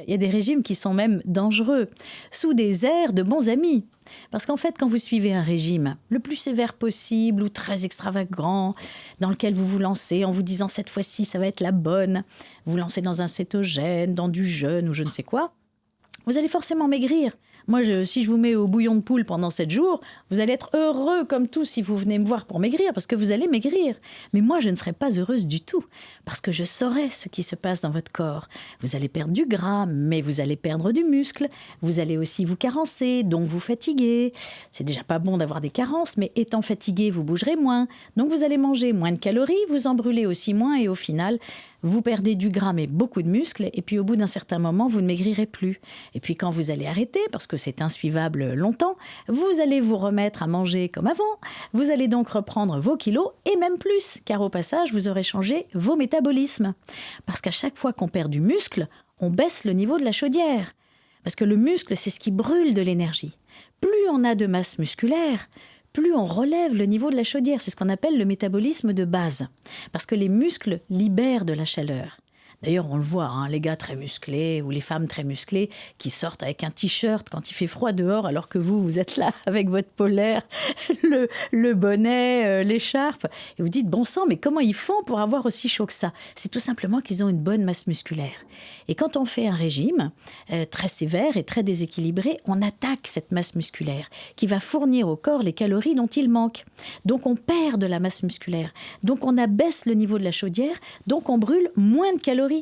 il y a des régimes qui sont même dangereux, sous des airs de bons amis. Parce qu'en fait, quand vous suivez un régime le plus sévère possible ou très extravagant, dans lequel vous vous lancez en vous disant cette fois-ci ça va être la bonne, vous vous lancez dans un cétogène, dans du jeûne ou je ne sais quoi, vous allez forcément maigrir. Moi, si je vous mets au bouillon de poule pendant 7 jours, vous allez être heureux comme tout si vous venez me voir pour maigrir, parce que vous allez maigrir. Mais moi, je ne serai pas heureuse du tout, parce que je saurai ce qui se passe dans votre corps. Vous allez perdre du gras, mais vous allez perdre du muscle. Vous allez aussi vous carencer, donc vous fatiguer. C'est déjà pas bon d'avoir des carences, mais étant fatigué, vous bougerez moins. Donc vous allez manger moins de calories, vous en brûlez aussi moins, et au final, vous perdez du gras mais beaucoup de muscles, et puis au bout d'un certain moment, vous ne maigrirez plus. Et puis quand vous allez arrêter, parce que c'est insuivable longtemps, vous allez vous remettre à manger comme avant. Vous allez donc reprendre vos kilos, et même plus, car au passage, vous aurez changé vos métabolismes. Parce qu'à chaque fois qu'on perd du muscle, on baisse le niveau de la chaudière. Parce que le muscle, c'est ce qui brûle de l'énergie. Plus on a de masse musculaire, plus on relève le niveau de la chaudière. C'est ce qu'on appelle le métabolisme de base. Parce que les muscles libèrent de la chaleur. D'ailleurs, on le voit, les gars très musclés ou les femmes très musclées qui sortent avec un t-shirt quand il fait froid dehors, alors que vous êtes là avec votre polaire, le bonnet, l'écharpe. Et vous dites, bon sang, mais comment ils font pour avoir aussi chaud que ça ? C'est tout simplement qu'ils ont une bonne masse musculaire. Et quand on fait un régime très sévère et très déséquilibré, on attaque cette masse musculaire qui va fournir au corps les calories dont il manque. Donc on perd de la masse musculaire. Donc on abaisse le niveau de la chaudière. Donc on brûle moins de calories.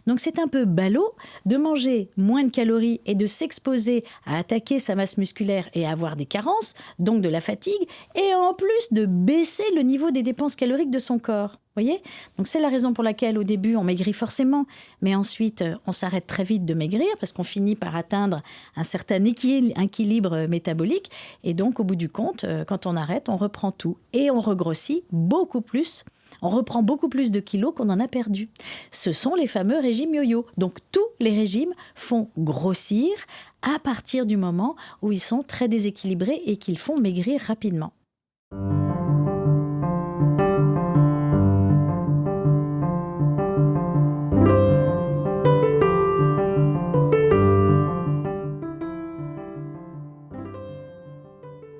Donc c'est un peu ballot de manger moins de calories et de s'exposer à attaquer sa masse musculaire et à avoir des carences, donc de la fatigue, et en plus de baisser le niveau des dépenses caloriques de son corps. Voyez ? Donc c'est la raison pour laquelle au début on maigrit forcément, mais ensuite on s'arrête très vite de maigrir parce qu'on finit par atteindre un certain équilibre métabolique, et donc au bout du compte, quand on arrête, on reprend tout et on regrossit beaucoup plus. On reprend beaucoup plus de kilos qu'on en a perdu. Ce sont les fameux régimes yo-yo. Donc tous les régimes font grossir à partir du moment où ils sont très déséquilibrés et qu'ils font maigrir rapidement.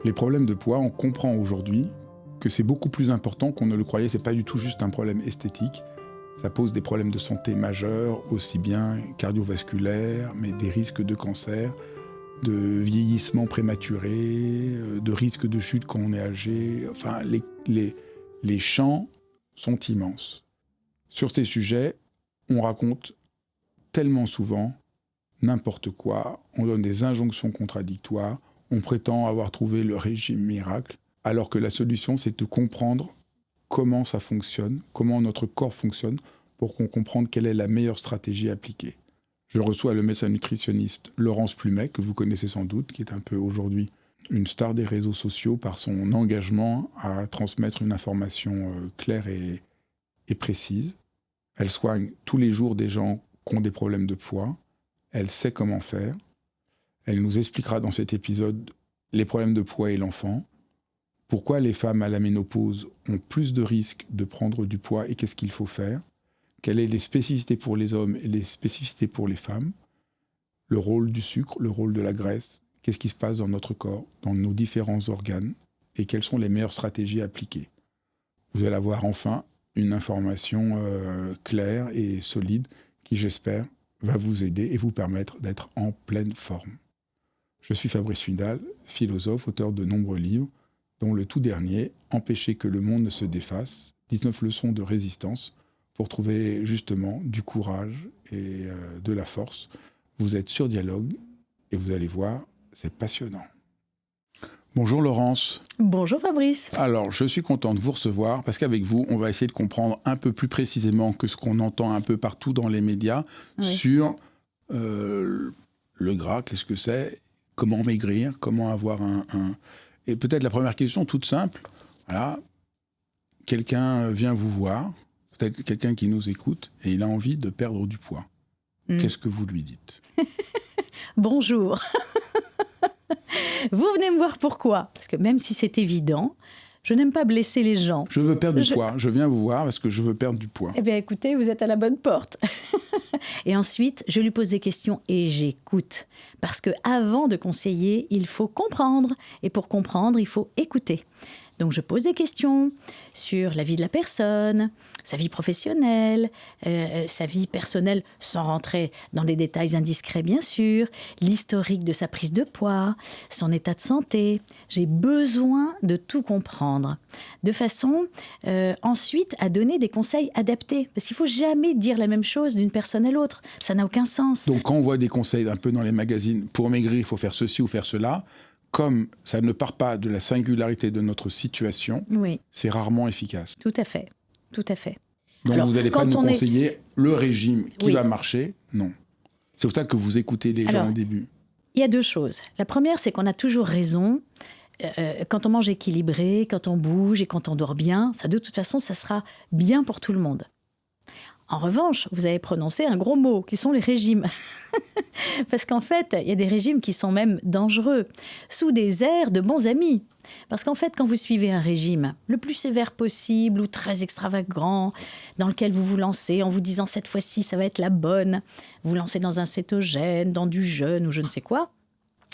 Les problèmes de poids, on comprend aujourd'hui que c'est beaucoup plus important qu'on ne le croyait. C'est pas du tout juste un problème esthétique. Ça pose des problèmes de santé majeurs, aussi bien cardiovasculaires, mais des risques de cancer, de vieillissement prématuré, de risques de chute quand on est âgé. Enfin, les champs sont immenses. Sur ces sujets, on raconte tellement souvent n'importe quoi, on donne des injonctions contradictoires, on prétend avoir trouvé le régime miracle, alors que la solution, c'est de comprendre comment ça fonctionne, comment notre corps fonctionne, pour qu'on comprenne quelle est la meilleure stratégie à appliquer. Je reçois le médecin nutritionniste Laurence Plumet, que vous connaissez sans doute, qui est un peu aujourd'hui une star des réseaux sociaux par son engagement à transmettre une information claire et précise. Elle soigne tous les jours des gens qui ont des problèmes de poids. Elle sait comment faire. Elle nous expliquera dans cet épisode les problèmes de poids et l'enfant, pourquoi les femmes à la ménopause ont plus de risques de prendre du poids et qu'est-ce qu'il faut faire, quelles sont les spécificités pour les hommes et les spécificités pour les femmes, le rôle du sucre, le rôle de la graisse, qu'est-ce qui se passe dans notre corps, dans nos différents organes et quelles sont les meilleures stratégies à appliquer. Vous allez avoir enfin une information claire et solide qui, j'espère, va vous aider et vous permettre d'être en pleine forme. Je suis Fabrice Swindal, philosophe, auteur de nombreux livres, dont le tout dernier, Empêcher que le monde ne se défasse, 19 leçons de résistance, pour trouver justement du courage et de la force. Vous êtes sur Dialogue et vous allez voir, c'est passionnant. Bonjour Laurence. Bonjour Fabrice. Alors, je suis content de vous recevoir parce qu'avec vous, on va essayer de comprendre un peu plus précisément que ce qu'on entend un peu partout dans les médias sur le gras, qu'est-ce que c'est, comment maigrir, comment avoir un... Et peut-être la première question toute simple, voilà, quelqu'un vient vous voir, peut-être quelqu'un qui nous écoute, et il a envie de perdre du poids. Qu'est-ce que vous lui dites ? Bonjour. Vous venez me voir pourquoi ? Parce que même si c'est évident, je n'aime pas blesser les gens. Je veux perdre du poids. Je viens vous voir parce que je veux perdre du poids. Eh bien, écoutez, vous êtes à la bonne porte. Et ensuite, je lui pose des questions et j'écoute. Parce qu'avant de conseiller, il faut comprendre. Et pour comprendre, il faut écouter. Donc je pose des questions sur la vie de la personne, sa vie professionnelle, sa vie personnelle, sans rentrer dans des détails indiscrets bien sûr, l'historique de sa prise de poids, son état de santé. J'ai besoin de tout comprendre, de façon ensuite à donner des conseils adaptés. Parce qu'il ne faut jamais dire la même chose d'une personne à l'autre, ça n'a aucun sens. Donc quand on voit des conseils un peu dans les magazines, pour maigrir il faut faire ceci ou faire cela, comme ça ne part pas de la singularité de notre situation, oui, c'est rarement efficace. tout à fait, tout à fait. Donc Alors, vous n'allez pas nous conseiller le régime qui oui. va marcher, non. C'est pour ça que vous écoutez les gens au début. Il y a deux choses. La première, c'est qu'on a toujours raison. Quand on mange équilibré, quand on bouge et quand on dort bien, ça de toute façon, ça sera bien pour tout le monde. En revanche, vous avez prononcé un gros mot, qui sont les régimes. Parce qu'en fait, il y a des régimes qui sont même dangereux, sous des airs de bons amis. Parce qu'en fait, quand vous suivez un régime le plus sévère possible ou très extravagant, dans lequel vous vous lancez en vous disant « cette fois-ci, ça va être la bonne », vous lancez dans un cétogène, dans du jeûne ou je ne sais quoi,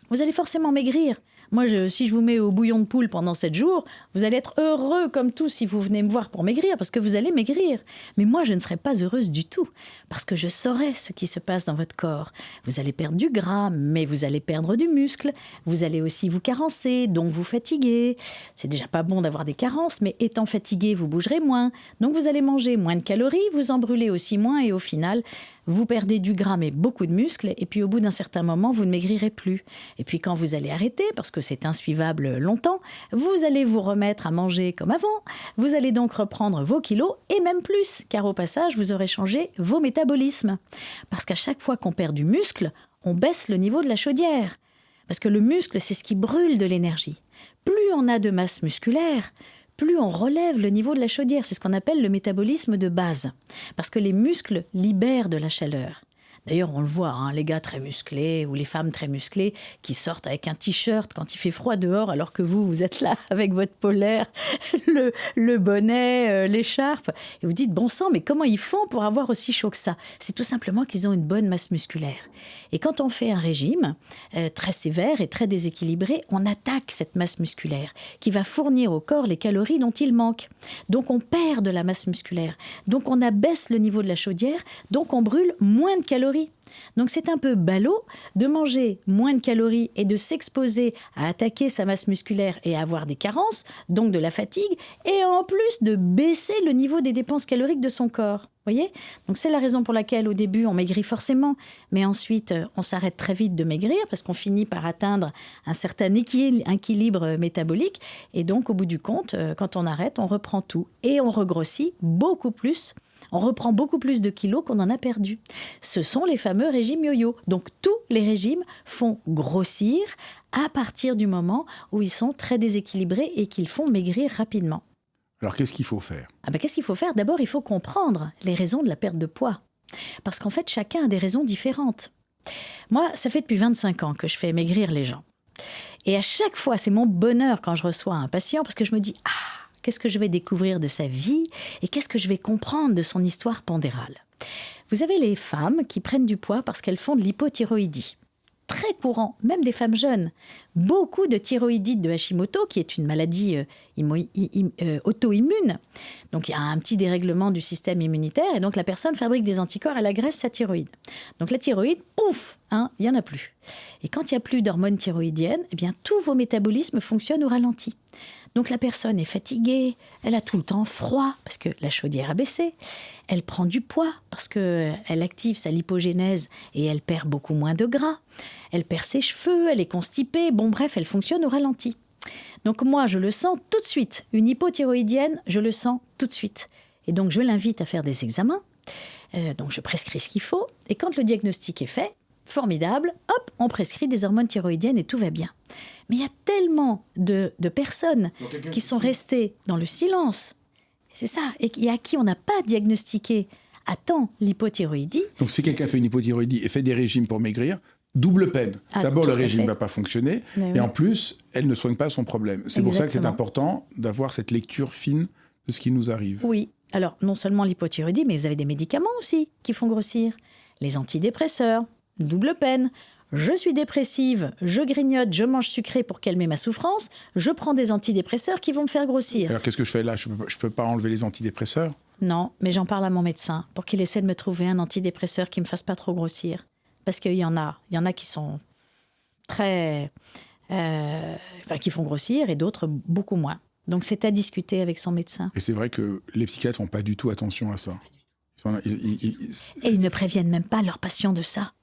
vous allez forcément maigrir. Moi, si je vous mets au bouillon de poule pendant 7 jours, vous allez être heureux comme tout si vous venez me voir pour maigrir, parce que vous allez maigrir. Mais moi, je ne serai pas heureuse du tout, parce que je saurai ce qui se passe dans votre corps. Vous allez perdre du gras, mais vous allez perdre du muscle. Vous allez aussi vous carencer, donc vous fatiguer. C'est déjà pas bon d'avoir des carences, mais étant fatigué, vous bougerez moins. Donc vous allez manger moins de calories, vous en brûlez aussi moins, et au final, vous perdez du gras mais beaucoup de muscles, et puis au bout d'un certain moment, vous ne maigrirez plus. Et puis quand vous allez arrêter, parce que c'est insuivable longtemps, vous allez vous remettre à manger comme avant, vous allez donc reprendre vos kilos, et même plus, car au passage, vous aurez changé vos métabolismes. Parce qu'à chaque fois qu'on perd du muscle, on baisse le niveau de la chaudière. Parce que le muscle, c'est ce qui brûle de l'énergie. Plus on a de masse musculaire, plus on relève le niveau de la chaudière. C'est ce qu'on appelle le métabolisme de base. Parce que les muscles libèrent de la chaleur. D'ailleurs, on le voit, hein, les gars très musclés ou les femmes très musclées qui sortent avec un t-shirt quand il fait froid dehors, alors que vous êtes là avec votre polaire, le bonnet, l'écharpe. Et vous dites, bon sang, mais comment ils font pour avoir aussi chaud que ça ? C'est tout simplement qu'ils ont une bonne masse musculaire. Et quand on fait un régime très sévère et très déséquilibré, on attaque cette masse musculaire qui va fournir au corps les calories dont il manque. Donc on perd de la masse musculaire. Donc on abaisse le niveau de la chaudière. Donc on brûle moins de calories. Donc c'est un peu ballot de manger moins de calories et de s'exposer à attaquer sa masse musculaire et à avoir des carences, donc de la fatigue, et en plus de baisser le niveau des dépenses caloriques de son corps. Voyez ? Donc c'est la raison pour laquelle au début on maigrit forcément, mais ensuite on s'arrête très vite de maigrir parce qu'on finit par atteindre un certain équilibre métabolique, et donc au bout du compte, quand on arrête, on reprend tout et on regrossit beaucoup plus. On reprend beaucoup plus de kilos qu'on en a perdu. Ce sont les fameux régimes yo-yo. Donc tous les régimes font grossir à partir du moment où ils sont très déséquilibrés et qu'ils font maigrir rapidement. Alors qu'est-ce qu'il faut faire ? Qu'est-ce qu'il faut faire ? D'abord, il faut comprendre les raisons de la perte de poids. Parce qu'en fait, chacun a des raisons différentes. Moi, ça fait depuis 25 ans que je fais maigrir les gens. Et à chaque fois, c'est mon bonheur quand je reçois un patient, parce que je me dis « Ah !» Qu'est-ce que je vais découvrir de sa vie et qu'est-ce que je vais comprendre de son histoire pondérale ? Vous avez les femmes qui prennent du poids parce qu'elles font de l'hypothyroïdie. Très courant, même des femmes jeunes. Beaucoup de thyroïdite de Hashimoto, qui est une maladie auto-immune. Donc il y a un petit dérèglement du système immunitaire et donc la personne fabrique des anticorps, elle agresse sa thyroïde. Donc la thyroïde, pouf, il n'y en a plus. Et quand il n'y a plus d'hormones thyroïdiennes, eh bien tous vos métabolismes fonctionnent au ralenti. Donc la personne est fatiguée, elle a tout le temps froid parce que la chaudière a baissé, elle prend du poids parce qu'elle active sa lipogénèse et elle perd beaucoup moins de gras, elle perd ses cheveux, elle est constipée, bon bref, elle fonctionne au ralenti. Donc moi, je le sens tout de suite, une hypothyroïdienne, je le sens tout de suite. Et donc je l'invite à faire des examens, donc je prescris ce qu'il faut, et quand le diagnostic est fait, formidable, hop, on prescrit des hormones thyroïdiennes et tout va bien. Mais il y a tellement de personnes qui sont restées dans le silence, c'est ça, et à qui on n'a pas diagnostiqué à temps l'hypothyroïdie. Donc si quelqu'un fait une hypothyroïdie et fait des régimes pour maigrir, double peine. D'abord, le régime ne va pas fonctionner, et en plus, elle ne soigne pas son problème. C'est pour ça que c'est important d'avoir cette lecture fine de ce qui nous arrive. Oui, alors non seulement l'hypothyroïdie, mais vous avez des médicaments aussi qui font grossir. Les antidépresseurs, double peine. Je suis dépressive, je grignote, je mange sucré pour calmer ma souffrance, je prends des antidépresseurs qui vont me faire grossir. Alors qu'est-ce que je fais là? Je peux pas enlever les antidépresseurs? Non, mais j'en parle à mon médecin pour qu'il essaie de me trouver un antidépresseur qui me fasse pas trop grossir. Parce qu'il y en a qui sont très... qui font grossir et d'autres beaucoup moins. Donc c'est à discuter avec son médecin. Et c'est vrai que les psychiatres font pas du tout attention à ça. Et ils ne préviennent même pas leurs patients de ça.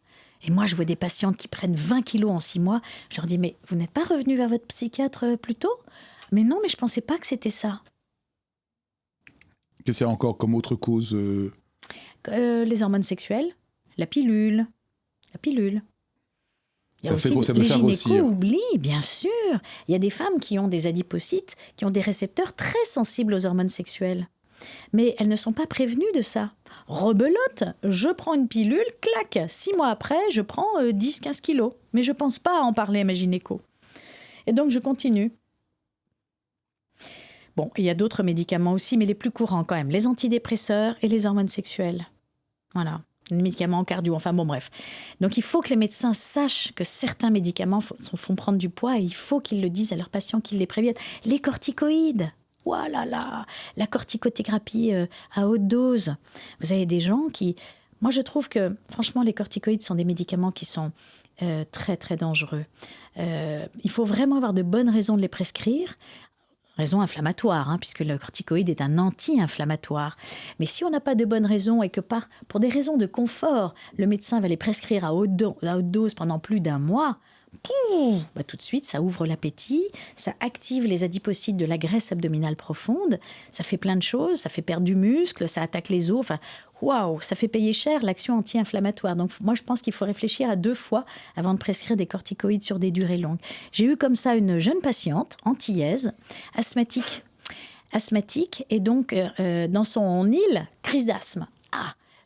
Et moi, je vois des patientes qui prennent 20 kilos en 6 mois. Je leur dis, mais vous n'êtes pas revenu vers votre psychiatre plus tôt? Mais non, mais je ne pensais pas que c'était ça. Qu'est-ce qu'il y a encore comme autre cause Les hormones sexuelles, la pilule. Il y a aussi ça peut les faire gynécos grossir. oublient, bien sûr. Il y a des femmes qui ont des adipocytes, qui ont des récepteurs très sensibles aux hormones sexuelles. Mais elles ne sont pas prévenues de ça. Rebelote, je prends une pilule, clac, 6 mois après, je prends 10-15 kilos. Mais je ne pense pas à en parler à ma gynéco. Et donc, je continue. Bon, il y a d'autres médicaments aussi, mais les plus courants quand même. Les antidépresseurs et les hormones sexuelles. Voilà. Les médicaments cardio, enfin bon, bref. Donc, il faut que les médecins sachent que certains médicaments font prendre du poids et il faut qu'ils le disent à leurs patients, qu'ils les préviennent. Les corticoïdes. Voilà, la corticothérapie à haute dose. Vous avez des gens qui... Moi, je trouve que, franchement, les corticoïdes sont des médicaments qui sont très, très dangereux. Il faut vraiment avoir de bonnes raisons de les prescrire. Raison inflammatoire, puisque le corticoïde est un anti-inflammatoire. Mais si on n'a pas de bonnes raisons et que pour des raisons de confort, le médecin va les prescrire à haute dose pendant plus d'1 mois... tout de suite, ça ouvre l'appétit, ça active les adipocytes de la graisse abdominale profonde, ça fait plein de choses, ça fait perdre du muscle, ça attaque les os, enfin, waouh, ça fait payer cher l'action anti-inflammatoire. Donc moi, je pense qu'il faut réfléchir à 2 fois avant de prescrire des corticoïdes sur des durées longues. J'ai eu comme ça une jeune patiente, antillaise, asthmatique, et donc dans son île, crise d'asthme.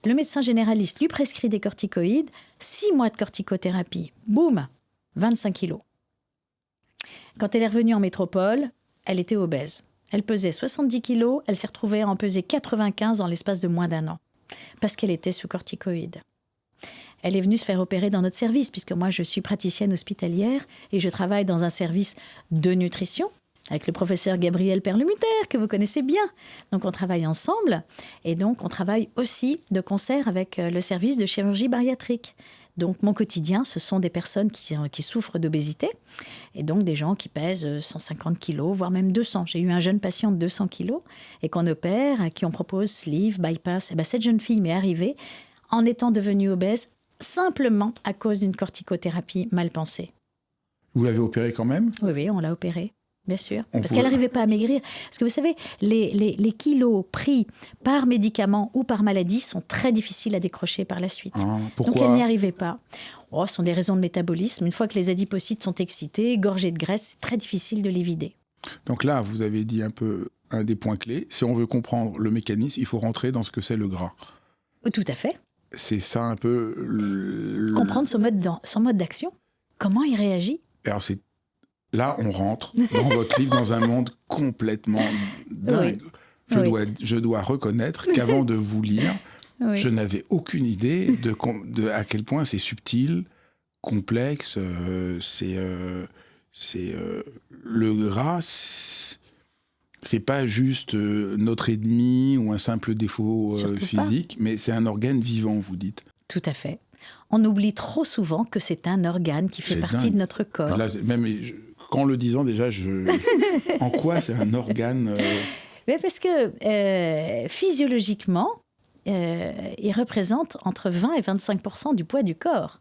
Le médecin généraliste lui prescrit des corticoïdes, 6 mois de corticothérapie, boum, 25 kilos. Quand elle est revenue en métropole, elle était obèse. Elle pesait 70 kilos, elle s'est retrouvée à en peser 95 en l'espace de moins d'1 an, parce qu'elle était sous corticoïdes. Elle est venue se faire opérer dans notre service, puisque moi je suis praticienne hospitalière et je travaille dans un service de nutrition avec le professeur Gabriel Perlemuter, que vous connaissez bien. Donc on travaille ensemble, et donc on travaille aussi de concert avec le service de chirurgie bariatrique. Donc, mon quotidien, ce sont des personnes qui souffrent d'obésité et donc des gens qui pèsent 150 kilos, voire même 200. J'ai eu un jeune patient de 200 kilos et qu'on opère, à qui on propose sleeve, bypass. Et cette jeune fille m'est arrivée en étant devenue obèse simplement à cause d'une corticothérapie mal pensée. Vous l'avez opérée quand même? Oui, on l'a opérée. Bien sûr, parce qu'elle n'arrivait pas à maigrir. Parce que vous savez, les kilos pris par médicament ou par maladie sont très difficiles à décrocher par la suite. Pourquoi? Donc elle n'y arrivait pas. Ce sont des raisons de métabolisme. Une fois que les adipocytes sont excités, gorgés de graisse, c'est très difficile de les vider. Donc là, vous avez dit un peu un des points clés. Si on veut comprendre le mécanisme, il faut rentrer dans ce que c'est le gras. Tout à fait. C'est ça un peu... Comprendre son mode d'action. Comment il réagit. Alors là, on rentre dans votre livre dans un monde complètement dingue. Oui. Je dois reconnaître qu'avant de vous lire, oui. je n'avais aucune idée de à quel point c'est subtil, complexe. Le gras, c'est pas juste notre ennemi ou un simple défaut physique, mais c'est un organe vivant, vous dites. Tout à fait. On oublie trop souvent que c'est un organe qui fait partie de notre corps. Là, qu'en le disant déjà, en quoi c'est un organe Mais parce que physiologiquement, il représente entre 20 et 25% du poids du corps.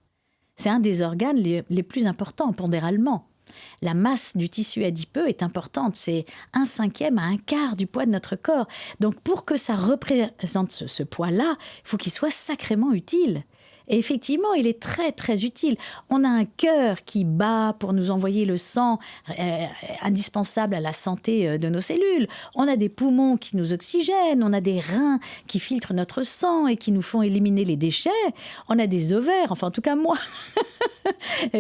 C'est un des organes les plus importants pondéralement. La masse du tissu adipeux est importante, c'est 1/5 à 1/4 du poids de notre corps. Donc pour que ça représente ce poids-là, il faut qu'il soit sacrément utile. Et effectivement, il est très, très utile. On a un cœur qui bat pour nous envoyer le sang indispensable à la santé de nos cellules. On a des poumons qui nous oxygènent. On a des reins qui filtrent notre sang et qui nous font éliminer les déchets. On a des ovaires, enfin en tout cas moi,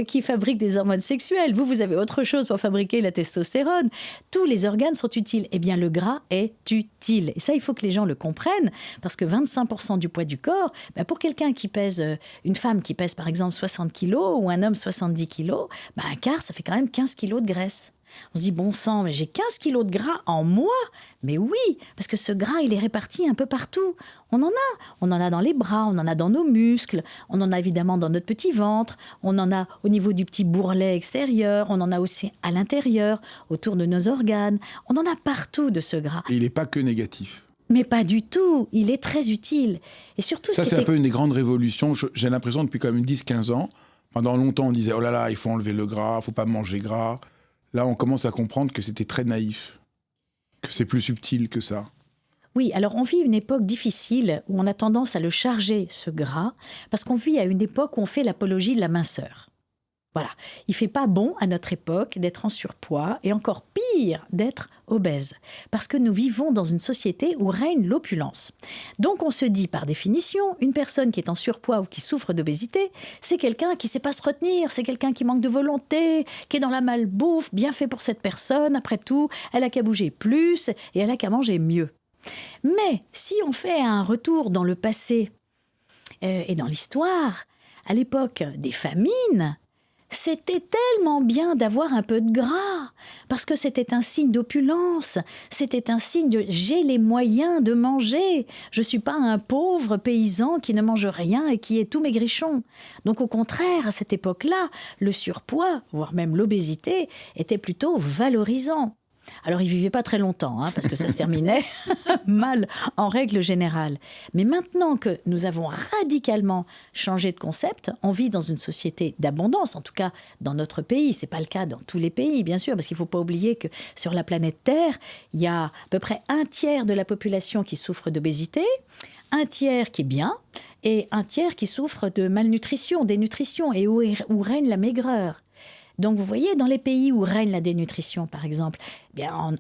qui fabrique des hormones sexuelles. Vous avez autre chose pour fabriquer la testostérone. Tous les organes sont utiles. Eh bien, le gras est utile. Et ça, il faut que les gens le comprennent, parce que 25% du poids du corps, pour quelqu'un qui pèse, une femme qui pèse par exemple 60 kilos ou un homme 70 kilos, un quart, ça fait quand même 15 kilos de graisse. On se dit, bon sang, mais j'ai 15 kilos de gras en moi. Mais oui, parce que ce gras, il est réparti un peu partout. On en a dans les bras, on en a dans nos muscles, on en a évidemment dans notre petit ventre, on en a au niveau du petit bourrelet extérieur, on en a aussi à l'intérieur, autour de nos organes. On en a partout de ce gras. Et il n'est pas que négatif. Mais pas du tout, il est très utile. Et surtout, ça, c'est un peu une des grandes révolutions. J'ai l'impression, depuis quand même 10-15 ans, pendant longtemps, on disait, oh là là, il faut enlever le gras, il ne faut pas manger gras. Là, on commence à comprendre que c'était très naïf, que c'est plus subtil que ça. Oui, alors on vit une époque difficile où on a tendance à le charger, ce gras, parce qu'on vit à une époque où on fait l'apologie de la minceur. Voilà, il ne fait pas bon à notre époque d'être en surpoids et encore pire d'être obèse, parce que nous vivons dans une société où règne l'opulence. Donc on se dit par définition, une personne qui est en surpoids ou qui souffre d'obésité, c'est quelqu'un qui ne sait pas se retenir, c'est quelqu'un qui manque de volonté, qui est dans la malbouffe, bien fait pour cette personne, après tout, elle n'a qu'à bouger plus et elle n'a qu'à manger mieux. Mais si on fait un retour dans le passé et dans l'histoire, à l'époque des famines, c'était tellement bien d'avoir un peu de gras, parce que c'était un signe d'opulence, c'était un signe de « j'ai les moyens de manger, je ne suis pas un pauvre paysan qui ne mange rien et qui est tout maigrichon ». Donc au contraire, à cette époque-là, le surpoids, voire même l'obésité, était plutôt valorisant. Alors, il ne vivait pas très longtemps, parce que ça se terminait mal en règle générale. Mais maintenant que nous avons radicalement changé de concept, on vit dans une société d'abondance, en tout cas dans notre pays. Ce n'est pas le cas dans tous les pays, bien sûr, parce qu'il ne faut pas oublier que sur la planète Terre, il y a à peu près 1/3 de la population qui souffre d'obésité, 1/3 qui est bien, et 1/3 qui souffre de malnutrition, dénutrition, et où règne la maigreur. Donc, vous voyez, dans les pays où règne la dénutrition, par exemple,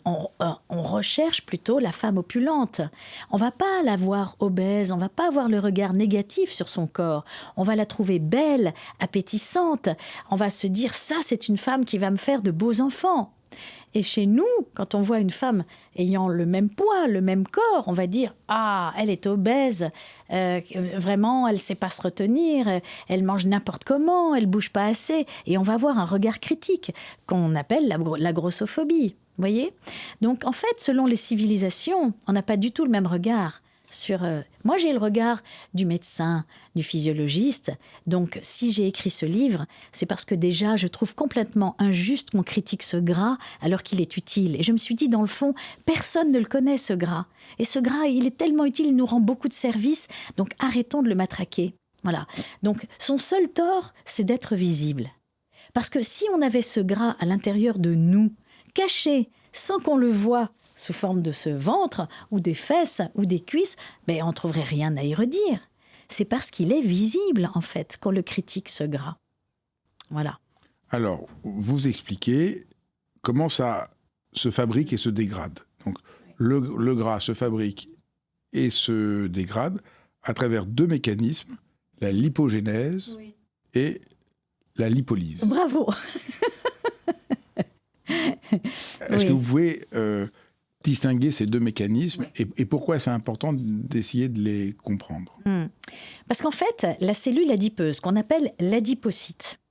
on recherche plutôt la femme opulente. On ne va pas la voir obèse, on ne va pas avoir le regard négatif sur son corps. On va la trouver belle, appétissante. On va se dire, ça, c'est une femme qui va me faire de beaux enfants. Et chez nous, quand on voit une femme ayant le même poids, le même corps, on va dire « Ah, elle est obèse, vraiment, elle ne sait pas se retenir, elle mange n'importe comment, elle ne bouge pas assez. » Et on va avoir un regard critique qu'on appelle la grossophobie. Vous voyez ? Donc, en fait, selon les civilisations, on n'a pas du tout le même regard. Moi, j'ai le regard du médecin, du physiologiste. Donc, si j'ai écrit ce livre, c'est parce que déjà, je trouve complètement injuste qu'on critique ce gras alors qu'il est utile. Et je me suis dit, dans le fond, personne ne le connaît, ce gras. Et ce gras, il est tellement utile, il nous rend beaucoup de services. Donc, arrêtons de le matraquer. Voilà. Donc, son seul tort, c'est d'être visible. Parce que si on avait ce gras à l'intérieur de nous, caché, sans qu'on le voie, sous forme de ce ventre, ou des fesses, ou des cuisses, on ne trouverait rien à y redire. C'est parce qu'il est visible, en fait, qu'on le critique, ce gras. Voilà. Alors, vous expliquez comment ça se fabrique et se dégrade. Donc, le gras se fabrique et se dégrade à travers 2 mécanismes, la lipogénèse et la lipolyse. Bravo. Est-ce que vous pouvez distinguer ces 2 mécanismes et pourquoi c'est important d'essayer de les comprendre ? Parce qu'en fait, la cellule adipeuse, qu'on appelle l'adipocyte,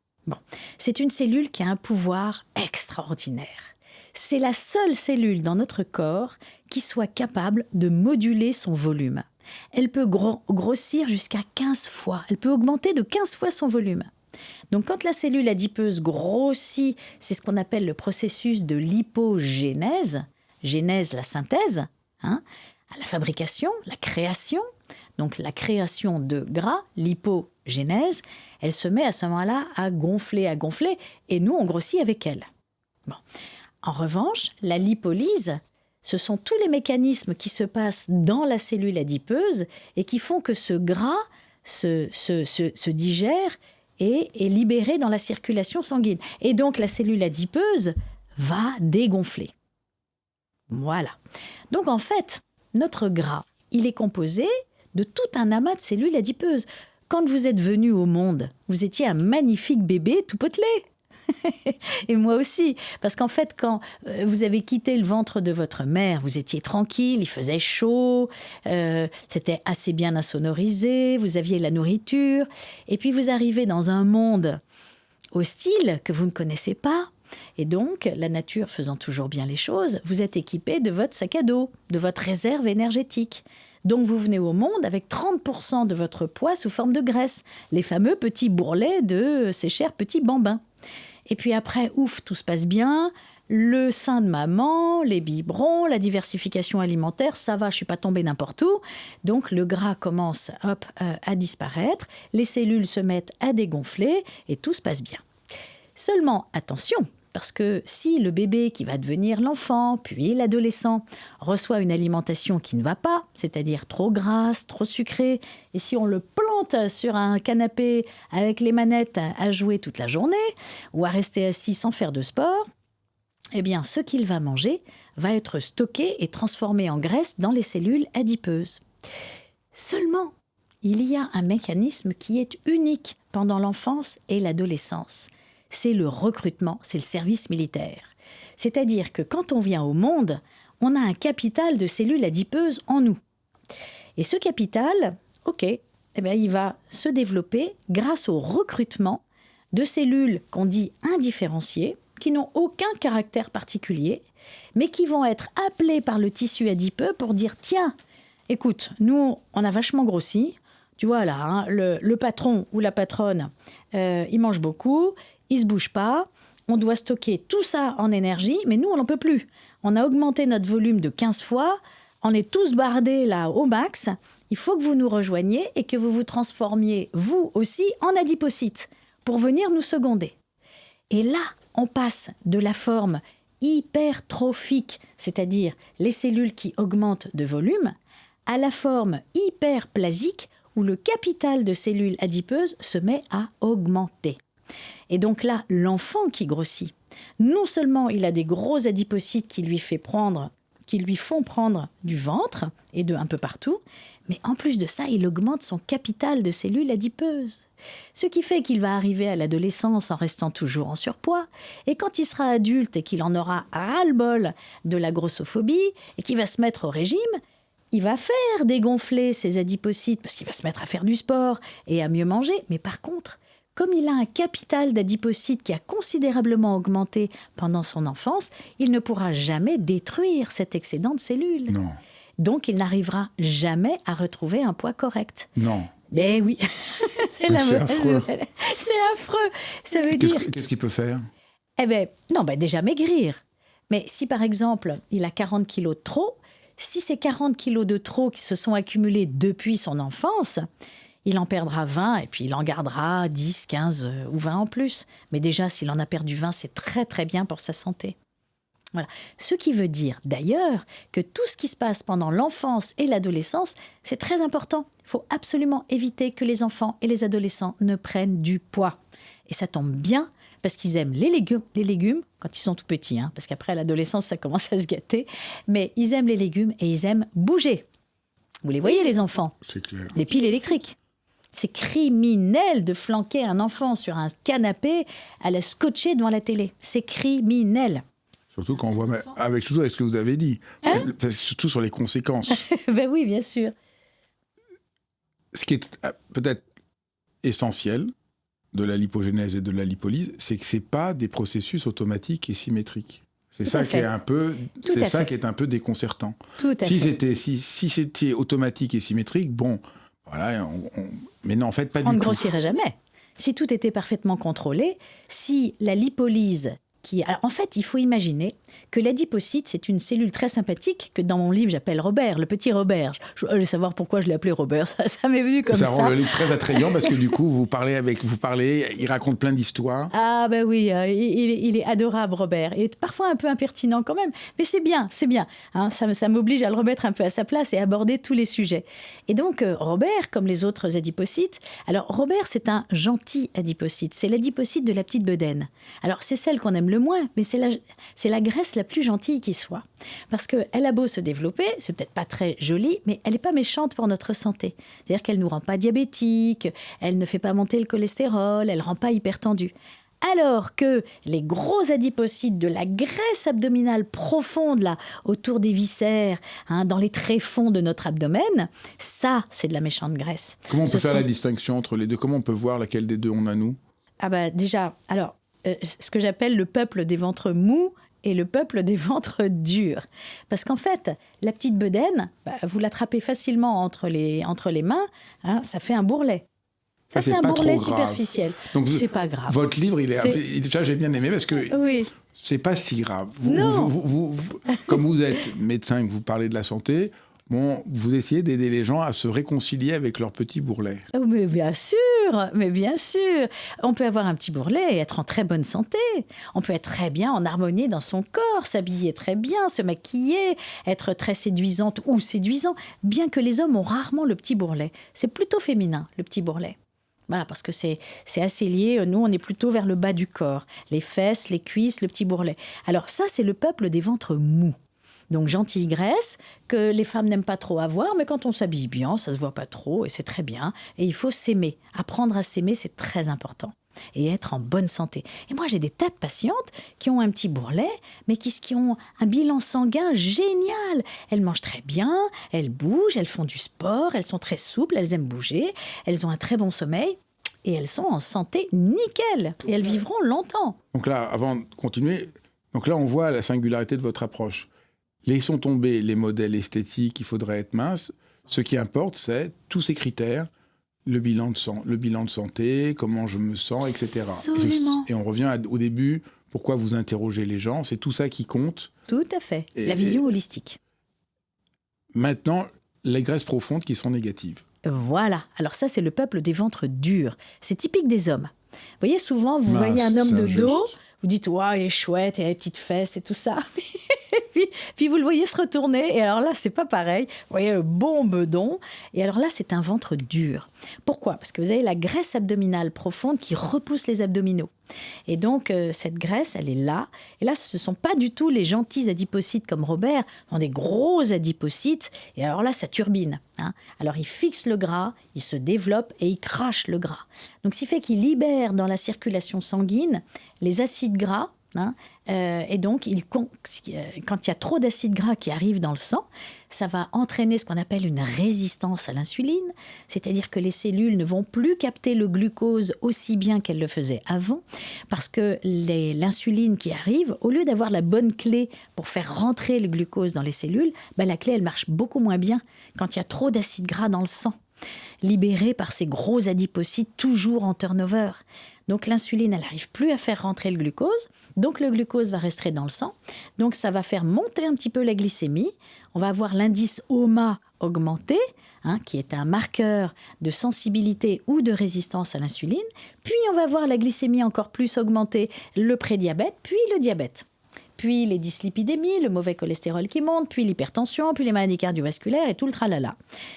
c'est une cellule qui a un pouvoir extraordinaire. C'est la seule cellule dans notre corps qui soit capable de moduler son volume. Elle peut grossir jusqu'à 15 fois. Elle peut augmenter de 15 fois son volume. Donc, quand la cellule adipeuse grossit, c'est ce qu'on appelle le processus de lipogénèse. Génèse, la synthèse, à la fabrication, la création. Donc, la création de gras, lipogénèse, elle se met à ce moment-là à gonfler, et nous, on grossit avec elle. En revanche, la lipolyse, ce sont tous les mécanismes qui se passent dans la cellule adipeuse et qui font que ce gras se digère et est libéré dans la circulation sanguine. Et donc, la cellule adipeuse va dégonfler. Voilà. Donc, en fait, notre gras, il est composé de tout un amas de cellules adipeuses. quand vous êtes venu au monde, vous étiez un magnifique bébé tout potelé. Et moi aussi, parce qu'en fait, quand vous avez quitté le ventre de votre mère, vous étiez tranquille, il faisait chaud, c'était assez bien insonorisé, vous aviez la nourriture, et puis vous arrivez dans un monde hostile que vous ne connaissez pas, et donc, la nature faisant toujours bien les choses, vous êtes équipé de votre sac à dos, de votre réserve énergétique. Donc, vous venez au monde avec 30% de votre poids sous forme de graisse, les fameux petits bourrelets de ces chers petits bambins. Et puis après, ouf, tout se passe bien, le sein de maman, les biberons, la diversification alimentaire, ça va, je ne suis pas tombée n'importe où. Donc, le gras commence à disparaître, les cellules se mettent à dégonfler et tout se passe bien. Seulement, attention, parce que si le bébé qui va devenir l'enfant, puis l'adolescent, reçoit une alimentation qui ne va pas, c'est-à-dire trop grasse, trop sucrée, et si on le plante sur un canapé avec les manettes à jouer toute la journée, ou à rester assis sans faire de sport, eh bien, ce qu'il va manger va être stocké et transformé en graisse dans les cellules adipeuses. Seulement, il y a un mécanisme qui est unique pendant l'enfance et l'adolescence. C'est le recrutement, c'est le service militaire. C'est-à-dire que quand on vient au monde, on a un capital de cellules adipeuses en nous. Et ce capital, il va se développer grâce au recrutement de cellules qu'on dit indifférenciées, qui n'ont aucun caractère particulier, mais qui vont être appelées par le tissu adipeux pour dire « Tiens, écoute, nous, on a vachement grossi. Tu vois là, hein, le patron ou la patronne, il mange beaucoup. Il ne se bouge pas, on doit stocker tout ça en énergie, mais nous, on n'en peut plus. On a augmenté notre volume de 15 fois, on est tous bardés là au max. Il faut que vous nous rejoigniez et que vous vous transformiez, vous aussi, en adipocytes pour venir nous seconder. » Et là, on passe de la forme hypertrophique, c'est-à-dire les cellules qui augmentent de volume, à la forme hyperplasique, où le capital de cellules adipeuses se met à augmenter. Et donc là, l'enfant qui grossit, non seulement il a des gros adipocytes qui lui font prendre du ventre et de un peu partout, mais en plus de ça, il augmente son capital de cellules adipeuses. Ce qui fait qu'il va arriver à l'adolescence en restant toujours en surpoids, et quand il sera adulte et qu'il en aura ras-le-bol de la grossophobie et qu'il va se mettre au régime, il va faire dégonfler ses adipocytes parce qu'il va se mettre à faire du sport et à mieux manger, mais par contre, comme il a un capital d'adipocytes qui a considérablement augmenté pendant son enfance, il ne pourra jamais détruire cet excédent de cellules. Non. Donc, il n'arrivera jamais à retrouver un poids correct. Non. Mais oui, c'est affreux. C'est affreux. Ça veut dire... Qu'est-ce qu'il peut faire ? Déjà maigrir. Mais si, par exemple, il a 40 kilos de trop, si ces 40 kilos de trop qui se sont accumulés depuis son enfance... il en perdra 20 et puis il en gardera 10, 15 ou 20 en plus. Mais déjà, s'il en a perdu 20, c'est très très bien pour sa santé. Voilà. Ce qui veut dire d'ailleurs que tout ce qui se passe pendant l'enfance et l'adolescence, c'est très important. Il faut absolument éviter que les enfants et les adolescents ne prennent du poids. Et ça tombe bien parce qu'ils aiment les légumes quand ils sont tout petits, hein, parce qu'après à l'adolescence, ça commence à se gâter. Mais ils aiment les légumes et ils aiment bouger. Vous les voyez, les enfants ? C'est clair. Les piles électriques. C'est criminel de flanquer un enfant sur un canapé à la scotcher devant la télé. C'est criminel. Surtout quand on voit, surtout avec ce que vous avez dit, surtout sur les conséquences. Ben oui, bien sûr. Ce qui est peut-être essentiel de la lipogénèse et de la lipolyse, c'est que c'est pas des processus automatiques et symétriques. C'est ça qui est un peu, qui est un peu déconcertant. Tout à fait. Si c'était automatique et symétrique, bon, voilà, mais non, en fait, pas du tout. On ne grossirait jamais. Si tout était parfaitement contrôlé, si la lipolyse... Alors, en fait, il faut imaginer que l'adipocyte, c'est une cellule très sympathique que dans mon livre, j'appelle Robert, le petit Robert. Je veux savoir pourquoi je l'ai appelé Robert, ça m'est venu comme ça. Ça rend le livre très attrayant parce que du coup, vous parlez, il raconte plein d'histoires. Ah ben oui, il est adorable, Robert. Il est parfois un peu impertinent quand même, mais c'est bien. Hein, ça m'oblige à le remettre un peu à sa place et aborder tous les sujets. Et donc, Robert, comme les autres adipocytes, alors Robert, c'est un gentil adipocyte. C'est l'adipocyte de la petite bedaine. Alors, c'est celle qu'on aime le moins, mais c'est la graisse la plus gentille qui soit. Parce qu'elle a beau se développer, c'est peut-être pas très joli, mais elle n'est pas méchante pour notre santé. C'est-à-dire qu'elle ne nous rend pas diabétiques, elle ne fait pas monter le cholestérol, elle ne rend pas hypertendus. Alors que les gros adipocytes de la graisse abdominale profonde, là, autour des viscères, dans les tréfonds de notre abdomen, ça, c'est de la méchante graisse. Comment on peut faire la distinction entre les deux? Comment on peut voir laquelle des deux on a, nous? Déjà, alors, ce que j'appelle le peuple des ventres mous et le peuple des ventres durs. Parce qu'en fait, la petite bedaine, vous l'attrapez facilement entre les mains, ça fait un bourrelet. Ça, c'est un bourrelet superficiel. Donc, c'est pas grave. Votre livre, déjà, j'ai bien aimé parce que oui. C'est pas si grave. Vous, comme vous êtes médecin et que vous parlez de la santé, vous essayez d'aider les gens à se réconcilier avec leur petit bourrelet. Mais bien sûr. On peut avoir un petit bourrelet et être en très bonne santé. On peut être très bien en harmonie dans son corps, s'habiller très bien, se maquiller, être très séduisante ou séduisant, bien que les hommes ont rarement le petit bourrelet. C'est plutôt féminin, le petit bourrelet. Voilà, parce que c'est assez lié. Nous, on est plutôt vers le bas du corps. Les fesses, les cuisses, le petit bourrelet. Alors ça, c'est le peuple des ventres mous. Donc, gentille graisse, que les femmes n'aiment pas trop avoir, mais quand on s'habille bien, ça ne se voit pas trop et c'est très bien. Et il faut s'aimer. Apprendre à s'aimer, c'est très important. Et être en bonne santé. Et moi, j'ai des tas de patientes qui ont un petit bourrelet, mais qui ont un bilan sanguin génial. Elles mangent très bien, elles bougent, elles font du sport, elles sont très souples, elles aiment bouger, elles ont un très bon sommeil et elles sont en santé nickel. Et elles vivront longtemps. Donc là, avant de continuer, on voit la singularité de votre approche. Laissons tomber les modèles esthétiques, il faudrait être mince. Ce qui importe, c'est tous ces critères. Le bilan de santé, comment je me sens, etc. Absolument. Et on revient au début, pourquoi vous interrogez les gens, c'est tout ça qui compte. Tout à fait, la vision holistique. Maintenant, les graisses profondes qui sont négatives. Voilà, alors ça c'est le peuple des ventres durs, c'est typique des hommes. Vous voyez, souvent vous voyez un homme de dos, vous dites « Waouh, il est chouette, il a les petites fesses et tout ça ». Puis vous le voyez se retourner, et alors là, c'est pas pareil. Vous voyez le bon bedon, et alors là, c'est un ventre dur. Pourquoi ? Parce que vous avez la graisse abdominale profonde qui repousse les abdominaux. Et donc, cette graisse, elle est là. Et là, ce ne sont pas du tout les gentils adipocytes comme Robert, ce sont des gros adipocytes. Et alors là, ça turbine. Alors, il fixe le gras, il se développe et il crache le gras. Donc, ce qui fait qu'il libère dans la circulation sanguine les acides gras. Et donc, quand il y a trop d'acides gras qui arrivent dans le sang, ça va entraîner ce qu'on appelle une résistance à l'insuline, c'est-à-dire que les cellules ne vont plus capter le glucose aussi bien qu'elles le faisaient avant, parce que l'insuline qui arrive, au lieu d'avoir la bonne clé pour faire rentrer le glucose dans les cellules, la clé, elle marche beaucoup moins bien quand il y a trop d'acides gras dans le sang, libérés par ces gros adipocytes toujours en turnover. Donc l'insuline, elle n'arrive plus à faire rentrer le glucose, donc le glucose va rester dans le sang, donc ça va faire monter un petit peu la glycémie, on va avoir l'indice HOMA augmenté, qui est un marqueur de sensibilité ou de résistance à l'insuline, puis on va avoir la glycémie encore plus augmentée, le prédiabète, puis le diabète. Puis les dyslipidémies, le mauvais cholestérol qui monte, puis l'hypertension, puis les maladies cardiovasculaires et tout le tralala.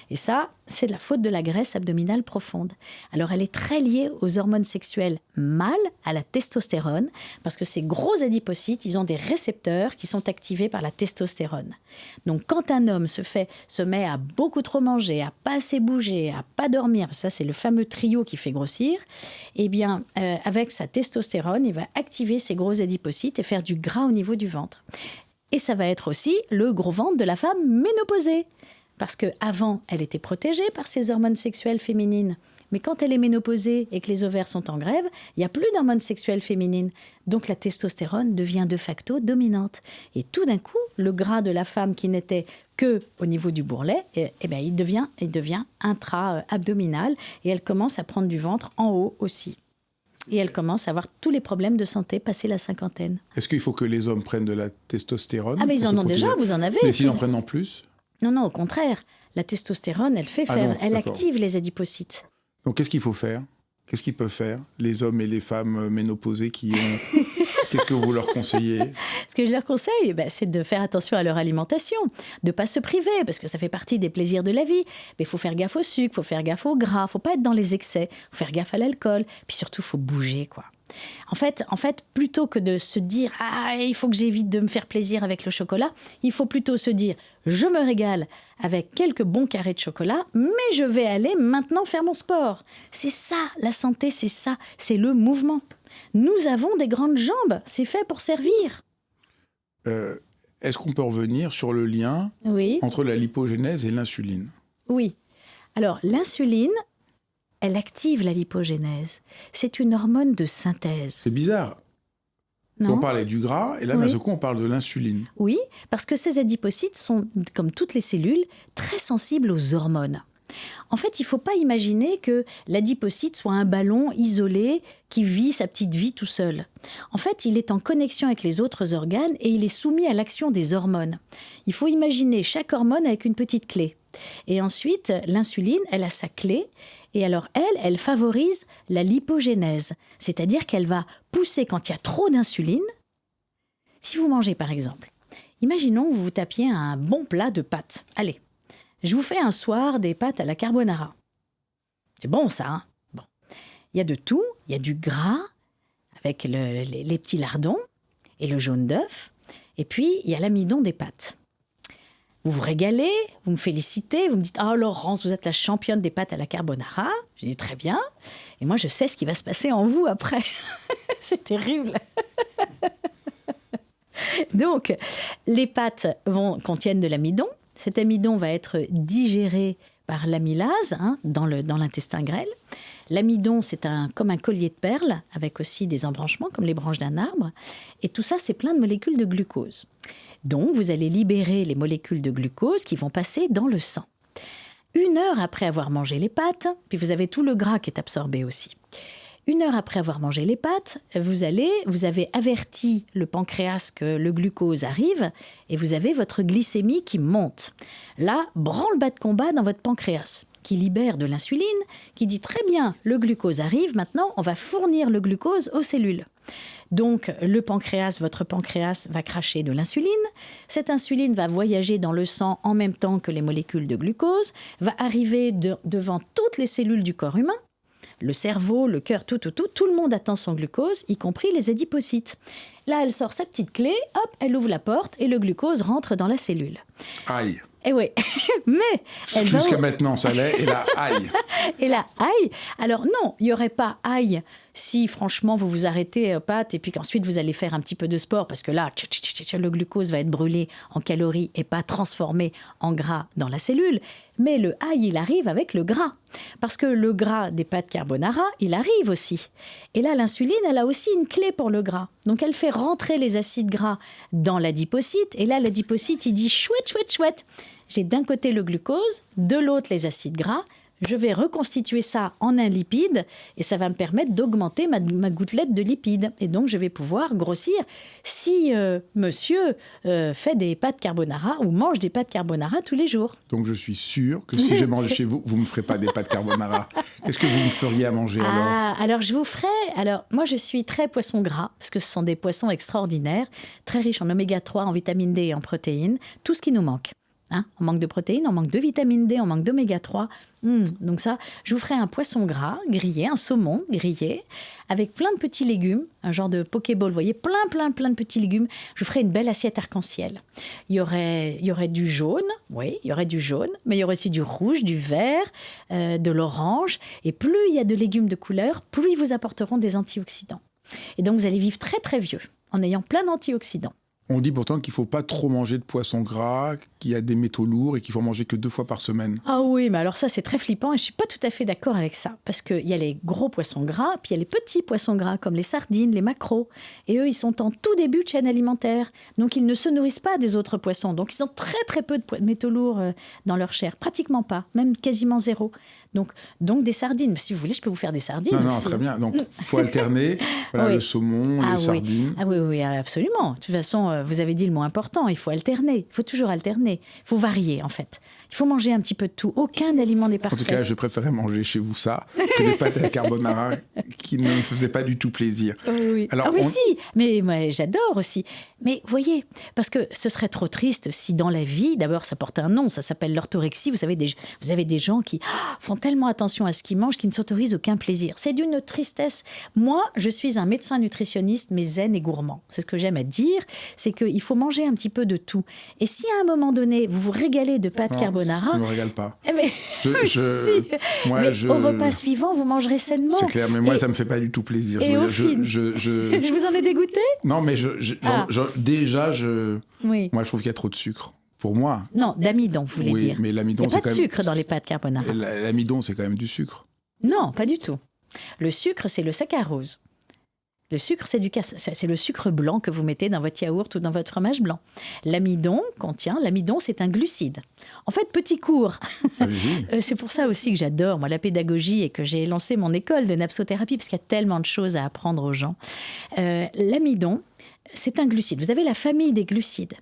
Et ça, c'est de la faute de la graisse abdominale profonde. Alors, elle est très liée aux hormones sexuelles mâles, à la testostérone, parce que ces gros adipocytes, ils ont des récepteurs qui sont activés par la testostérone. Donc, quand un homme se met à beaucoup trop manger, à pas assez bouger, à pas dormir, ça, c'est le fameux trio qui fait grossir, eh bien, avec sa testostérone, il va activer ces gros adipocytes et faire du gras au niveau du ventre. Et ça va être aussi le gros ventre de la femme ménopausée. Parce qu'avant, elle était protégée par ses hormones sexuelles féminines. Mais quand elle est ménopausée et que les ovaires sont en grève, il n'y a plus d'hormones sexuelles féminines. Donc la testostérone devient de facto dominante. Et tout d'un coup, le gras de la femme qui n'était que au niveau du bourrelet, il devient intra-abdominal et elle commence à prendre du ventre en haut aussi. Et elle commence à avoir tous les problèmes de santé passé la cinquantaine. Est-ce qu'il faut que les hommes prennent de la testostérone ? Ah, mais ils en ont déjà, vous en avez. Mais s'ils en prennent en plus ? Non, au contraire. La testostérone, elle active les adipocytes. Donc, qu'est-ce qu'il faut faire ? Qu'est-ce qu'ils peuvent faire, les hommes et les femmes ménopausées qui ont... Qu'est-ce que vous leur conseillez ? Ce que je leur conseille, c'est de faire attention à leur alimentation, de ne pas se priver, parce que ça fait partie des plaisirs de la vie. Mais il faut faire gaffe au sucre, il faut faire gaffe au gras, il ne faut pas être dans les excès, il faut faire gaffe à l'alcool. Puis surtout, il faut bouger, quoi. En fait, plutôt que de se dire « Ah, il faut que j'évite de me faire plaisir avec le chocolat », il faut plutôt se dire « Je me régale avec quelques bons carrés de chocolat, mais je vais aller maintenant faire mon sport. » C'est ça, la santé, c'est ça, c'est le mouvement. Nous avons des grandes jambes, c'est fait pour servir. Est-ce qu'on peut revenir sur le lien entre la lipogénèse et l'insuline ? Oui. Alors, l'insuline, elle active la lipogénèse. C'est une hormone de synthèse. C'est bizarre. Non. On parlait du gras, et là, d'un seul coup, on parle de l'insuline. Oui, parce que ces adipocytes sont, comme toutes les cellules, très sensibles aux hormones. En fait, il ne faut pas imaginer que l'adipocyte soit un ballon isolé qui vit sa petite vie tout seul. En fait, il est en connexion avec les autres organes et il est soumis à l'action des hormones. Il faut imaginer chaque hormone avec une petite clé. Et ensuite, l'insuline, elle a sa clé. Et alors, elle favorise la lipogénèse. C'est-à-dire qu'elle va pousser quand il y a trop d'insuline. Si vous mangez, par exemple, imaginons que vous vous tapiez un bon plat de pâtes. Allez, je vous fais un soir des pâtes à la carbonara. C'est bon, ça, hein ? Bon. Il y a de tout. Il y a du gras, avec les petits lardons, et le jaune d'œuf. Et puis, il y a l'amidon des pâtes. Vous vous régalez, vous me félicitez, vous me dites « Ah, Laurence, vous êtes la championne des pâtes à la carbonara. » Je dis « Très bien. » Et moi, je sais ce qui va se passer en vous après. C'est terrible. Donc, les pâtes contiennent de l'amidon. Cet amidon va être digéré par l'amylase dans l'intestin grêle. L'amidon, c'est comme un collier de perles, avec aussi des embranchements, comme les branches d'un arbre. Et tout ça, c'est plein de molécules de glucose. Donc, vous allez libérer les molécules de glucose qui vont passer dans le sang. 1 heure après avoir mangé les pâtes, puis vous avez tout le gras qui est absorbé aussi. 1 heure après avoir mangé les pâtes, vous avez averti le pancréas que le glucose arrive et vous avez votre glycémie qui monte. Là, branle-bas de combat dans votre pancréas qui libère de l'insuline, qui dit très bien, le glucose arrive, maintenant on va fournir le glucose aux cellules. Donc, votre pancréas va cracher de l'insuline. Cette insuline va voyager dans le sang en même temps que les molécules de glucose, va arriver devant toutes les cellules du corps humain. Le cerveau, le cœur, tout le monde attend son glucose, y compris les adipocytes. Là, elle sort sa petite clé, hop, elle ouvre la porte et le glucose rentre dans la cellule. Aïe. Et oui, mais elle va... Jusqu'à maintenant, ça l'est, et là, aïe. Et là, aïe. Alors non, il n'y aurait pas aïe si franchement vous vous arrêtez aux pâtes et puis qu'ensuite vous allez faire un petit peu de sport parce que là, le glucose va être brûlé en calories et pas transformé en gras dans la cellule. Mais le aïe, il arrive avec le gras. Parce que le gras des pâtes carbonara, il arrive aussi. Et là, l'insuline, elle a aussi une clé pour le gras. Donc, elle fait rentrer les acides gras dans l'adipocyte. Et là, l'adipocyte, il dit chouette, chouette, chouette. J'ai d'un côté le glucose, de l'autre les acides gras. Je vais reconstituer ça en un lipide et ça va me permettre d'augmenter ma gouttelette de lipides. Et donc, je vais pouvoir grossir. Si monsieur fait des pâtes carbonara ou mange des pâtes carbonara tous les jours. Donc, je suis sûr que si je mange chez vous, vous ne me ferez pas des pâtes carbonara. Qu'est-ce que vous me feriez à manger alors ? Alors, je vous ferai... Alors, moi, je suis très poisson gras parce que ce sont des poissons extraordinaires, très riches en oméga 3, en vitamine D et en protéines. Tout ce qui nous manque. On manque de protéines, on manque de vitamine D, on manque d'oméga 3. Donc ça, je vous ferai un poisson gras grillé, un saumon grillé, avec plein de petits légumes, un genre de pokéball, vous voyez, plein de petits légumes. Je vous ferai une belle assiette arc-en-ciel. Il y aurait du jaune, oui, il y aurait du jaune, mais il y aurait aussi du rouge, du vert, de l'orange. Et plus il y a de légumes de couleur, plus ils vous apporteront des antioxydants. Et donc vous allez vivre très très vieux, en ayant plein d'antioxydants. On dit pourtant qu'il ne faut pas trop manger de poisson gras, qu'il y a des métaux lourds et qu'il faut manger que 2 fois par semaine. Ah oui, mais alors ça, c'est très flippant et je ne suis pas tout à fait d'accord avec ça. Parce qu'il y a les gros poissons gras, puis il y a les petits poissons gras, comme les sardines, les maquereaux. Et eux, ils sont en tout début de chaîne alimentaire. Donc, ils ne se nourrissent pas des autres poissons. Donc, ils ont très, très peu de métaux lourds dans leur chair. Pratiquement pas, même quasiment zéro. Donc des sardines. Si vous voulez, je peux vous faire des sardines. Non, très bien. Donc, il faut alterner. Voilà, oui. Le saumon, les sardines. Ah oui, absolument. De toute façon, vous avez dit le mot important. Il faut alterner. Il faut toujours alterner. varier. Il faut varier, en fait. Il faut manger un petit peu de tout. Aucun aliment n'est parfait. En tout cas, je préférais manger chez vous ça que des pâtes à la carbonara qui ne me faisaient pas du tout plaisir. Oui. Alors, si, mais moi j'adore aussi. Mais voyez, parce que ce serait trop triste si dans la vie, d'abord ça porte un nom, ça s'appelle l'orthorexie. Vous avez des gens qui font tellement attention à ce qu'ils mangent qu'ils ne s'autorisent aucun plaisir. C'est d'une tristesse. Moi, je suis un médecin nutritionniste, mais zen et gourmand. C'est ce que j'aime à dire, c'est qu'il faut manger un petit peu de tout. Et si à un moment donné, vous vous régalez de pâtes carbonara... Je ne me régale pas. Mais, au repas suivant, vous mangerez sainement. C'est clair, mais moi, ça ne me fait pas du tout plaisir. Je vous en ai dégoûté ? Non, mais déjà, oui. Moi, je trouve qu'il y a trop de sucre. Pour moi. Non, d'amidon, vous voulez dire. Mais l'amidon, il n'y a pas de sucre dans les pâtes carbonara. L'amidon, c'est quand même du sucre. Non, pas du tout. Le sucre, c'est le saccharose. Le sucre, c'est le sucre blanc que vous mettez dans votre yaourt ou dans votre fromage blanc. L'amidon, c'est un glucide. En fait, petit cours. C'est pour ça aussi que j'adore, moi, la pédagogie et que j'ai lancé mon école de napsothérapie, parce qu'il y a tellement de choses à apprendre aux gens. L'amidon, c'est un glucide. Vous avez la famille des glucides.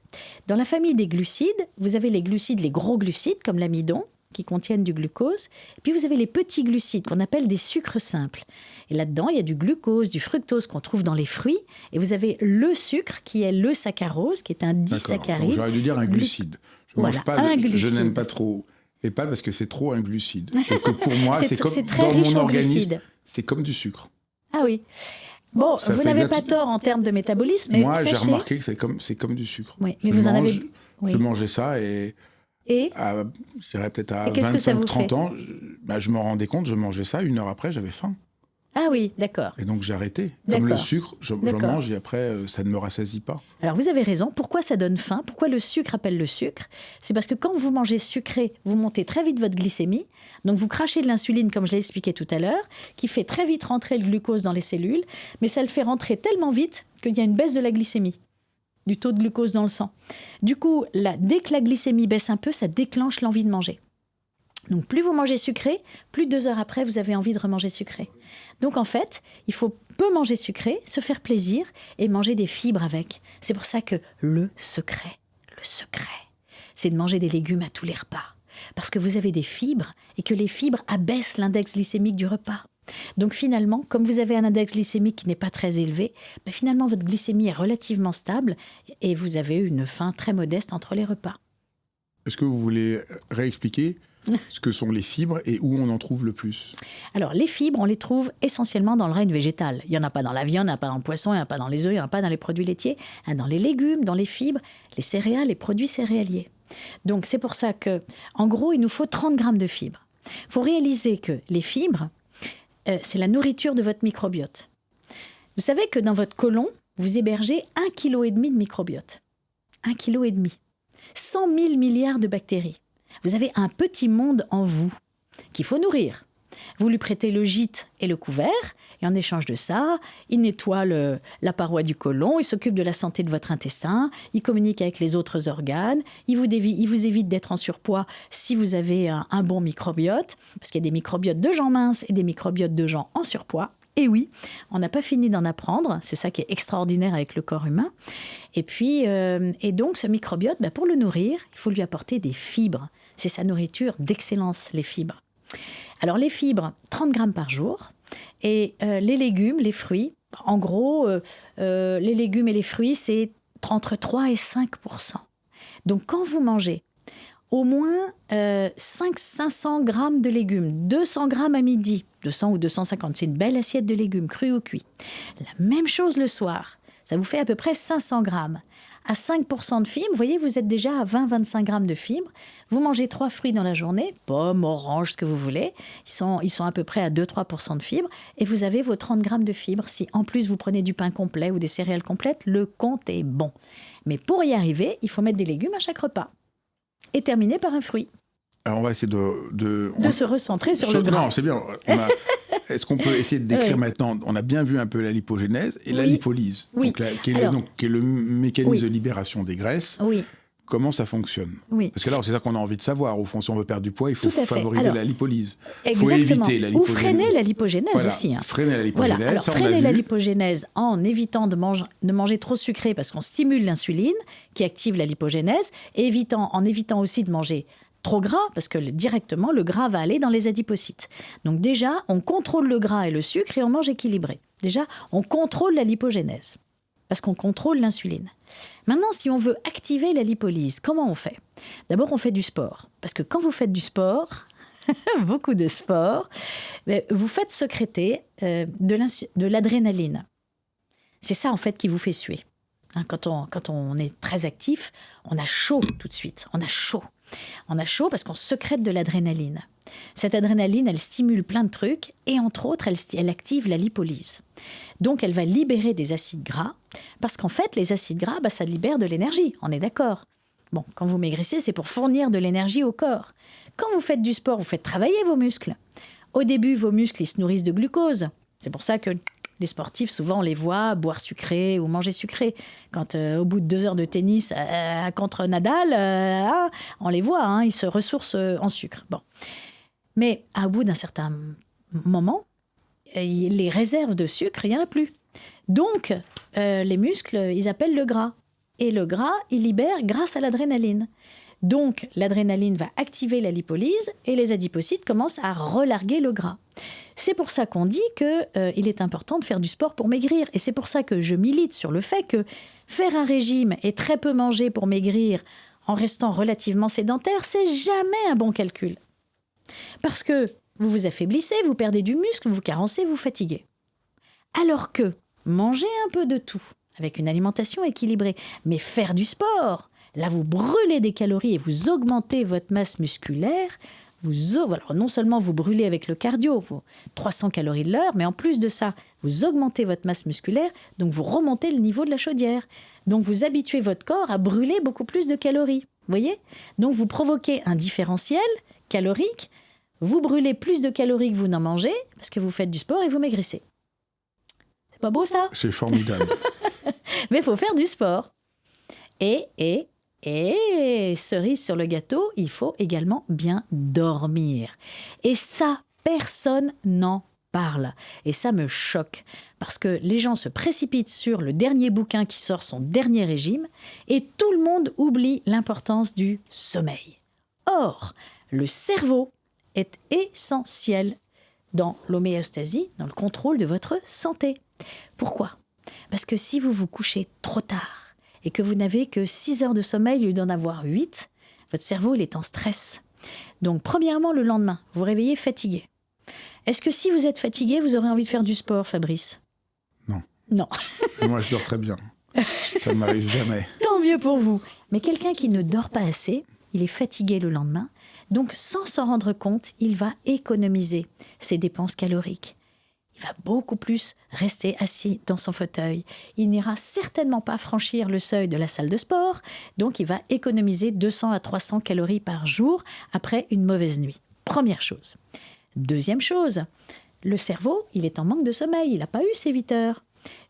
Dans la famille des glucides, vous avez les glucides, les gros glucides, comme l'amidon, qui contiennent du glucose. Et puis vous avez les petits glucides qu'on appelle des sucres simples. Et là-dedans, il y a du glucose, du fructose qu'on trouve dans les fruits. Et vous avez le sucre qui est le saccharose, qui est un disaccharide. J'aurais dû dire un glucide. Je n'aime pas trop les pâtes parce que c'est trop un glucide. Et que pour moi, c'est comme dans mon organisme, c'est comme du sucre. Ah oui. Bon, vous n'avez pas tort en termes de métabolisme. Mais moi, j'ai remarqué que c'est comme du sucre. Oui, mais vous en avez... Je mangeais ça et je dirais peut-être à 25-30 ans, je me rendais compte, je mangeais ça, 1 heure après, j'avais faim. Ah oui, d'accord. Et donc j'ai arrêté. Comme le sucre, j'en mange et après, ça ne me rassasie pas. Alors vous avez raison, pourquoi ça donne faim ? Pourquoi le sucre appelle le sucre ? C'est parce que quand vous mangez sucré, vous montez très vite votre glycémie, donc vous crachez de l'insuline, comme je l'ai expliqué tout à l'heure, qui fait très vite rentrer le glucose dans les cellules, mais ça le fait rentrer tellement vite qu'il y a une baisse de la glycémie, du taux de glucose dans le sang. Du coup, dès que la glycémie baisse un peu, ça déclenche l'envie de manger. Donc plus vous mangez sucré, plus 2 heures après, vous avez envie de remanger sucré. Donc en fait, il faut peu manger sucré, se faire plaisir et manger des fibres avec. C'est pour ça que le secret, c'est de manger des légumes à tous les repas. Parce que vous avez des fibres et que les fibres abaissent l'index glycémique du repas. Donc finalement, comme vous avez un index glycémique qui n'est pas très élevé, finalement votre glycémie est relativement stable et vous avez une faim très modeste entre les repas. Est-ce que vous voulez réexpliquer ce que sont les fibres et où on en trouve le plus? Alors, les fibres, on les trouve essentiellement dans le règne végétal. Il n'y en a pas dans la viande, il n'y en a pas dans le poisson, il n'y en a pas dans les œufs, il n'y en a pas dans les produits laitiers, dans les légumes, dans les fibres, les céréales, les produits céréaliers. Donc, c'est pour ça que, en gros, il nous faut 30 grammes de fibres. Il faut réaliser que les fibres, c'est la nourriture de votre microbiote. Vous savez que dans votre côlon, vous hébergez 1,5 kg de microbiote. 1,5 kg. 100 000 milliards de bactéries. Vous avez un petit monde en vous qu'il faut nourrir. Vous lui prêtez le gîte et le couvert, et en échange de ça, il nettoie la paroi du côlon, il s'occupe de la santé de votre intestin, il communique avec les autres organes, il vous évite d'être en surpoids si vous avez un bon microbiote, parce qu'il y a des microbiotes de gens minces et des microbiotes de gens en surpoids. Et oui, on n'a pas fini d'en apprendre, c'est ça qui est extraordinaire avec le corps humain. Et puis, et donc ce microbiote, pour le nourrir, il faut lui apporter des fibres. C'est sa nourriture d'excellence, les fibres. Alors les fibres, 30 grammes par jour. Et les légumes, les fruits, en gros, les légumes et les fruits, c'est entre 3 et 5%. Donc quand vous mangez au moins 500 grammes de légumes, 200 grammes à midi, 200 ou 250, c'est une belle assiette de légumes, crus ou cuits. La même chose le soir, ça vous fait à peu près 500 grammes. À 5% de fibres, vous voyez, vous êtes déjà à 20-25 grammes de fibres. Vous mangez 3 fruits dans la journée, pommes, oranges, ce que vous voulez. Ils sont à peu près à 2-3% de fibres. Et vous avez vos 30 grammes de fibres. Si en plus vous prenez du pain complet ou des céréales complètes, le compte est bon. Mais pour y arriver, il faut mettre des légumes à chaque repas. Et terminer par un fruit. Alors on va essayer de se recentrer sur le gras. Non, c'est bien. Est-ce qu'on peut essayer de décrire maintenant? On a bien vu un peu la lipogénèse et la lipolyse, oui. Qui est le mécanisme de libération des graisses. Oui. comment ça fonctionne. Oui. Parce que là, c'est ça qu'on a envie de savoir. Au fond, si on veut perdre du poids, il faut favoriser la lipolyse. Il faut éviter la Ou freiner la lipogénèse aussi. Freiner la lipogénèse, voilà. Alors, freiner la lipogénèse en évitant de manger trop sucré parce qu'on stimule l'insuline qui active la lipogénèse, et en évitant aussi de manger trop gras, parce que directement, le gras va aller dans les adipocytes. Donc déjà, on contrôle le gras et le sucre et on mange équilibré. Déjà, on contrôle la lipogénèse, parce qu'on contrôle l'insuline. Maintenant, si on veut activer la lipolyse, comment on fait ? D'abord, on fait du sport. Parce que quand vous faites du sport, beaucoup de sport, vous faites sécréter de l'adrénaline. C'est ça, en fait, qui vous fait suer. Quand on est très actif, on a chaud tout de suite. On a chaud. On a chaud parce qu'on sécrète de l'adrénaline. Cette adrénaline, elle stimule plein de trucs et entre autres, elle active la lipolyse. Donc, elle va libérer des acides gras parce qu'en fait, les acides gras, ça libère de l'énergie. On est d'accord. Bon, quand vous maigrissez, c'est pour fournir de l'énergie au corps. Quand vous faites du sport, vous faites travailler vos muscles. Au début, vos muscles, ils se nourrissent de glucose. C'est pour ça que les sportifs, souvent, on les voit boire sucré ou manger sucré. Quand, au bout de 2 heures de tennis contre Nadal, on les voit, ils se ressourcent en sucre. Bon. Mais au bout d'un certain moment, les réserves de sucre, il n'y en a plus. Donc, les muscles, ils appellent le gras. Et le gras, il libère grâce à l'adrénaline. Donc, l'adrénaline va activer la lipolyse et les adipocytes commencent à relarguer le gras. C'est pour ça qu'on dit qu'il est important de faire du sport pour maigrir. Et c'est pour ça que je milite sur le fait que faire un régime et très peu manger pour maigrir en restant relativement sédentaire, c'est jamais un bon calcul. Parce que vous vous affaiblissez, vous perdez du muscle, vous vous carencez, vous fatiguez. Alors que manger un peu de tout, avec une alimentation équilibrée, mais faire du sport, là vous brûlez des calories et vous augmentez votre masse musculaire. Alors non seulement vous brûlez avec le cardio, 300 calories de l'heure, mais en plus de ça, vous augmentez votre masse musculaire, donc vous remontez le niveau de la chaudière. Donc vous habituez votre corps à brûler beaucoup plus de calories. Vous voyez ? Donc vous provoquez un différentiel calorique, vous brûlez plus de calories que vous n'en mangez, parce que vous faites du sport et vous maigrissez. C'est pas beau ça ? C'est formidable. Mais il faut faire du sport. Et cerise sur le gâteau, il faut également bien dormir. Et ça, personne n'en parle. Et ça me choque. Parce que les gens se précipitent sur le dernier bouquin qui sort son dernier régime et tout le monde oublie l'importance du sommeil. Or, le cerveau est essentiel dans l'homéostasie, dans le contrôle de votre santé. Pourquoi ? Parce que si vous vous couchez trop tard, et que vous n'avez que 6 heures de sommeil au lieu d'en avoir 8, votre cerveau il est en stress. Donc, premièrement, le lendemain, vous vous réveillez fatigué. Est-ce que si vous êtes fatigué, vous aurez envie de faire du sport, Fabrice ? Non. Non. Moi, je dors très bien. Ça ne m'arrive jamais. Tant mieux pour vous. Mais quelqu'un qui ne dort pas assez, il est fatigué le lendemain. Donc, sans s'en rendre compte, il va économiser ses dépenses caloriques. Il va beaucoup plus rester assis dans son fauteuil. Il n'ira certainement pas franchir le seuil de la salle de sport, donc il va économiser 200 à 300 calories par jour après une mauvaise nuit. Première chose. Deuxième chose, le cerveau, il est en manque de sommeil, il n'a pas eu ses 8 heures.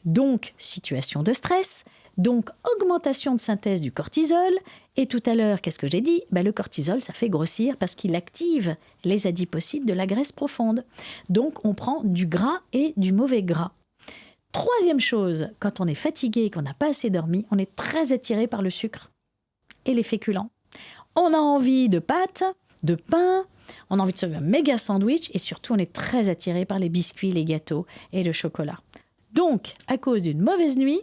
Donc, situation de stress, donc augmentation de synthèse du cortisol. Et tout à l'heure, qu'est-ce que j'ai dit ? Le cortisol, ça fait grossir parce qu'il active les adipocytes de la graisse profonde. Donc, on prend du gras et du mauvais gras. Troisième chose, quand on est fatigué et qu'on n'a pas assez dormi, on est très attiré par le sucre et les féculents. On a envie de pâtes, de pain, on a envie de se faire un méga sandwich et surtout, on est très attiré par les biscuits, les gâteaux et le chocolat. Donc, à cause d'une mauvaise nuit,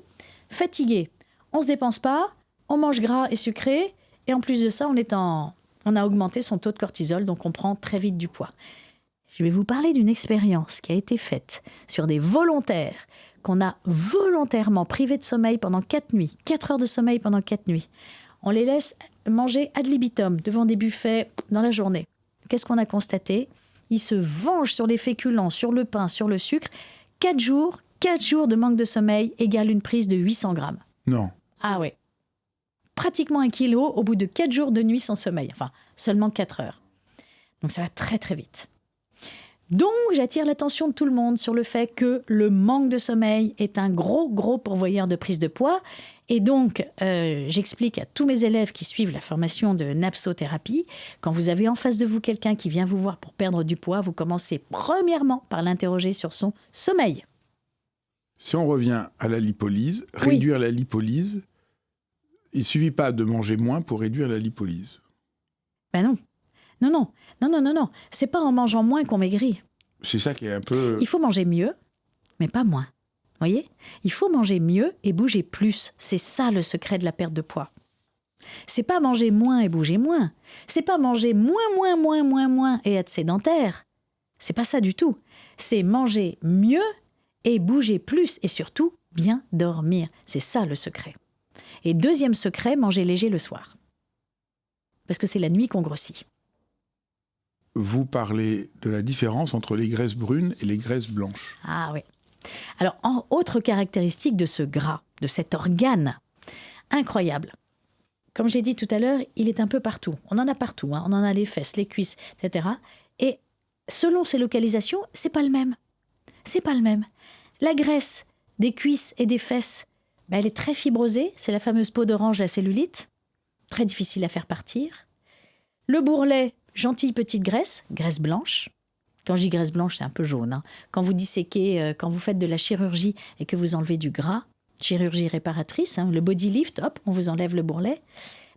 fatigué, on ne se dépense pas, on mange gras et sucré, et en plus de ça, on a augmenté son taux de cortisol, donc on prend très vite du poids. Je vais vous parler d'une expérience qui a été faite sur des volontaires qu'on a volontairement privés de sommeil pendant 4 nuits, 4 heures de sommeil pendant 4 nuits. On les laisse manger ad libitum devant des buffets dans la journée. Qu'est-ce qu'on a constaté ? Ils se vengent sur les féculents, sur le pain, sur le sucre. 4 jours de manque de sommeil égale une prise de 800 grammes. Non. Ah ouais. Pratiquement 1 kilo au bout de 4 jours de nuit sans sommeil. Enfin, seulement 4 heures. Donc ça va très très vite. Donc, j'attire l'attention de tout le monde sur le fait que le manque de sommeil est un gros pourvoyeur de prise de poids. Et donc, j'explique à tous mes élèves qui suivent la formation de napsothérapie, quand vous avez en face de vous quelqu'un qui vient vous voir pour perdre du poids, vous commencez premièrement par l'interroger sur son sommeil. Si on revient à la lipolyse, réduire la lipolyse, il ne suffit pas de manger moins pour réduire la lipolyse. Ben non. Non. C'est pas en mangeant moins qu'on maigrit. C'est ça qui est un peu... Il faut manger mieux, mais pas moins. Vous voyez ? Il faut manger mieux et bouger plus. C'est ça le secret de la perte de poids. C'est pas manger moins et bouger moins. C'est pas manger moins et être sédentaire. C'est pas ça du tout. C'est manger mieux et bouger plus et surtout bien dormir. C'est ça le secret. Et deuxième secret, manger léger le soir. Parce que c'est la nuit qu'on grossit. Vous parlez de la différence entre les graisses brunes et les graisses blanches. Ah oui. Alors, autre caractéristique de ce gras, de cet organe incroyable. Comme j'ai dit tout à l'heure, il est un peu partout. On en a partout. On en a les fesses, les cuisses, etc. Et selon ses localisations, c'est pas le même. C'est pas le même. La graisse des cuisses et des fesses, elle est très fibrosée. C'est la fameuse peau d'orange, la cellulite. Très difficile à faire partir. Le bourrelet, gentille petite graisse, graisse blanche. Quand je dis graisse blanche, c'est un peu jaune. Quand vous disséquez, quand vous faites de la chirurgie et que vous enlevez du gras, chirurgie réparatrice, le body lift, hop, on vous enlève le bourrelet.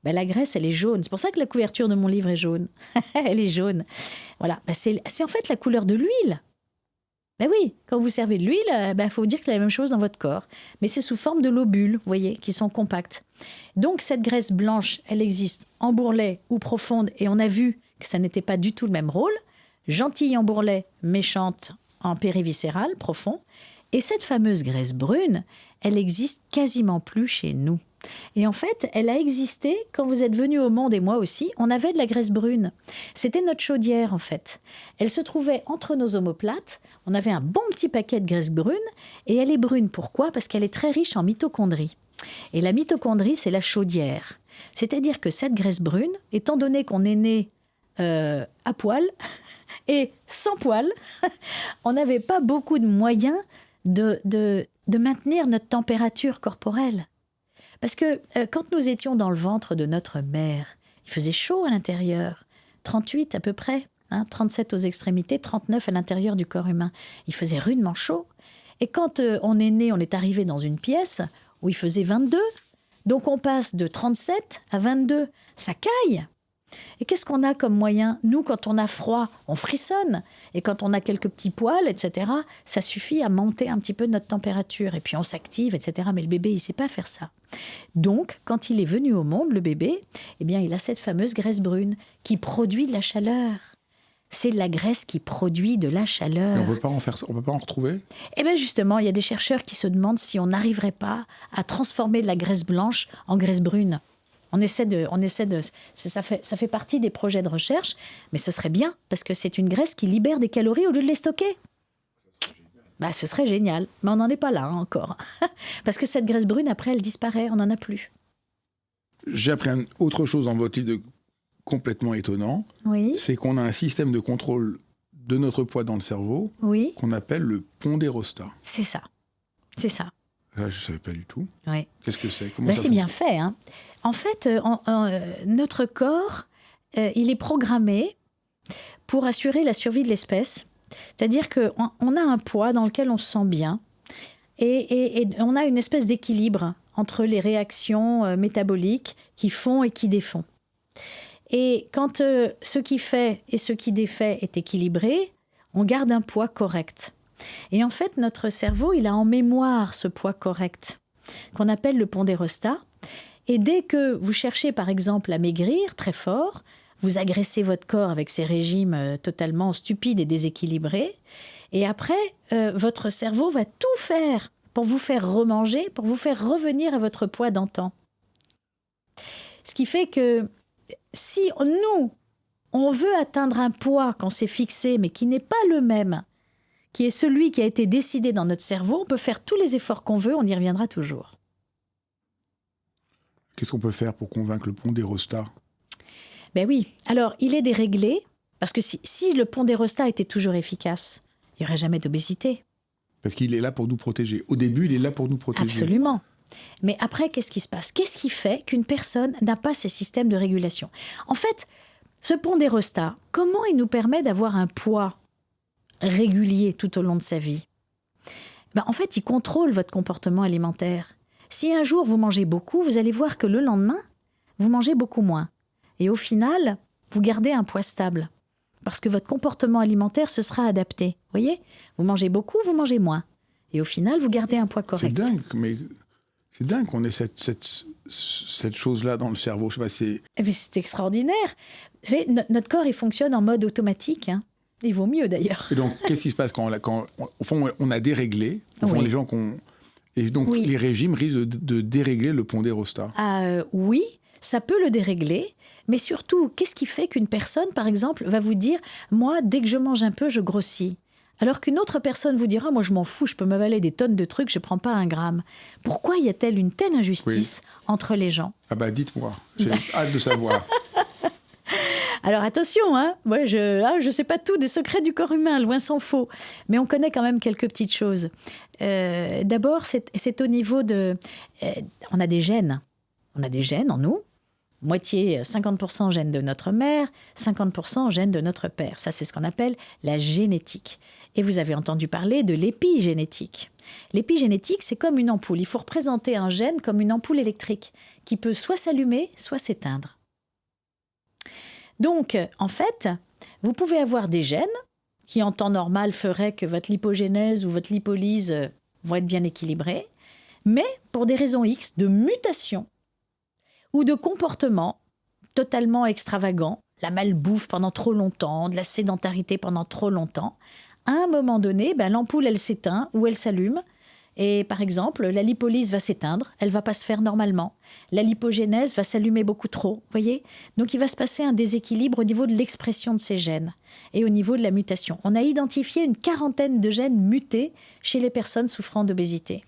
La graisse, elle est jaune. C'est pour ça que la couverture de mon livre est jaune. Elle est jaune. Voilà, c'est en fait la couleur de l'huile. Oui, quand vous servez de l'huile, il faut vous dire que c'est la même chose dans votre corps. Mais c'est sous forme de lobules, vous voyez, qui sont compactes. Donc cette graisse blanche, elle existe en bourrelet ou profonde. Et on a vu que ça n'était pas du tout le même rôle. Gentille en bourrelet, méchante en périviscéral, profond. Et cette fameuse graisse brune, elle existe quasiment plus chez nous. Et en fait, elle a existé quand vous êtes venus au monde, et moi aussi, on avait de la graisse brune. C'était notre chaudière, en fait. Elle se trouvait entre nos omoplates. On avait un bon petit paquet de graisse brune. Et elle est brune, pourquoi ? Parce qu'elle est très riche en mitochondries. Et la mitochondrie, c'est la chaudière. C'est-à-dire que cette graisse brune, étant donné qu'on est né à poil et sans poil, on n'avait pas beaucoup de moyens de maintenir notre température corporelle. Parce que quand nous étions dans le ventre de notre mère, il faisait chaud à l'intérieur, 38 à peu près, 37 aux extrémités, 39 à l'intérieur du corps humain. Il faisait rudement chaud. Et quand on est né, on est arrivé dans une pièce où il faisait 22. Donc on passe de 37 à 22. Ça caille. Et qu'est-ce qu'on a comme moyen ? Nous, quand on a froid, on frissonne. Et quand on a quelques petits poils, etc., ça suffit à monter un petit peu notre température. Et puis on s'active, etc. Mais le bébé, il ne sait pas faire ça. Donc, quand il est venu au monde, le bébé, il a cette fameuse graisse brune qui produit de la chaleur. C'est la graisse qui produit de la chaleur. Mais on peut pas en retrouver ? Justement, il y a des chercheurs qui se demandent si on n'arriverait pas à transformer de la graisse blanche en graisse brune. Ça fait partie des projets de recherche, mais ce serait bien, parce que c'est une graisse qui libère des calories au lieu de les stocker. Ce serait génial, mais on n'en est pas là encore. Parce que cette graisse brune, après, elle disparaît, on n'en a plus. J'ai appris autre chose dans votre livre de complètement étonnant. Oui. C'est qu'on a un système de contrôle de notre poids dans le cerveau qu'on appelle le pondérostat. C'est ça. Ça, je ne savais pas du tout. Oui. Qu'est-ce que c'est ? C'est bien fait. En fait, notre corps, il est programmé pour assurer la survie de l'espèce. C'est-à-dire qu'on a un poids dans lequel on se sent bien et on a une espèce d'équilibre entre les réactions métaboliques qui font et qui défont. Et quand ce qui fait et ce qui défait est équilibré, on garde un poids correct. Et en fait, notre cerveau, il a en mémoire ce poids correct qu'on appelle le pondérostat. Et dès que vous cherchez, par exemple, à maigrir très fort, vous agressez votre corps avec ces régimes totalement stupides et déséquilibrés. Et après, votre cerveau va tout faire pour vous faire remanger, pour vous faire revenir à votre poids d'antan. Ce qui fait que si nous, on veut atteindre un poids qu'on s'est fixé, mais qui n'est pas le même, qui est celui qui a été décidé dans notre cerveau, on peut faire tous les efforts qu'on veut, on y reviendra toujours. Qu'est-ce qu'on peut faire pour convaincre le pondérostat ? Oui. Alors, il est déréglé Parce que si le pondérostat était toujours efficace, il n'y aurait jamais d'obésité. Parce qu'il est là pour nous protéger. Au début, il est là pour nous protéger. Absolument. Mais après, qu'est-ce qui se passe? Qu'est-ce qui fait qu'une personne n'a pas ces systèmes de régulation? En fait, ce pondérostat, comment il nous permet d'avoir un poids régulier tout au long de sa vie? En fait, il contrôle votre comportement alimentaire. Si un jour vous mangez beaucoup, vous allez voir que le lendemain, vous mangez beaucoup moins. Et au final, vous gardez un poids stable. Parce que votre comportement alimentaire se sera adapté. Vous voyez? Vous mangez beaucoup, vous mangez moins. Et au final, vous gardez un poids correct. C'est dingue qu'on ait cette chose-là dans le cerveau. Je sais pas, c'est extraordinaire. Vous savez, notre corps, il fonctionne en mode automatique. Hein. Il vaut mieux, d'ailleurs. Et donc, qu'est-ce qui se passe quand au fond, on a déréglé, au fond, les gens Et donc, les régimes risquent de dérégler le pondérostat. Oui, ça peut le dérégler. Mais surtout, qu'est-ce qui fait qu'une personne, par exemple, va vous dire « Moi, dès que je mange un peu, je grossis ». Alors qu'une autre personne vous dira « Moi, je m'en fous, je peux m'avaler des tonnes de trucs, je ne prends pas un gramme ». Pourquoi y a-t-il une telle injustice entre les gens? Dites-moi, j'ai hâte de savoir. Alors attention, hein, moi je sais pas tout des secrets du corps humain, loin s'en faut. Mais on connaît quand même quelques petites choses. D'abord, c'est au niveau de... on a des gènes. On a des gènes en nous. Moitié, 50% gènes de notre mère, 50% gènes de notre père. Ça, c'est ce qu'on appelle la génétique. Et vous avez entendu parler de l'épigénétique. L'épigénétique, c'est comme une ampoule. Il faut représenter un gène comme une ampoule électrique qui peut soit s'allumer, soit s'éteindre. Donc, en fait, vous pouvez avoir des gènes qui, en temps normal, feraient que votre lipogénèse ou votre lipolyse vont être bien équilibrés, mais pour des raisons X de mutation ou de comportement totalement extravagant, la malbouffe pendant trop longtemps, de la sédentarité pendant trop longtemps, à un moment donné, l'ampoule, elle s'éteint ou elle s'allume. Et par exemple, la lipolyse va s'éteindre, elle ne va pas se faire normalement. La lipogénèse va s'allumer beaucoup trop, voyez? Donc il va se passer un déséquilibre au niveau de l'expression de ces gènes et au niveau de la mutation. On a identifié une 40aine de gènes mutés chez les personnes souffrant d'obésité.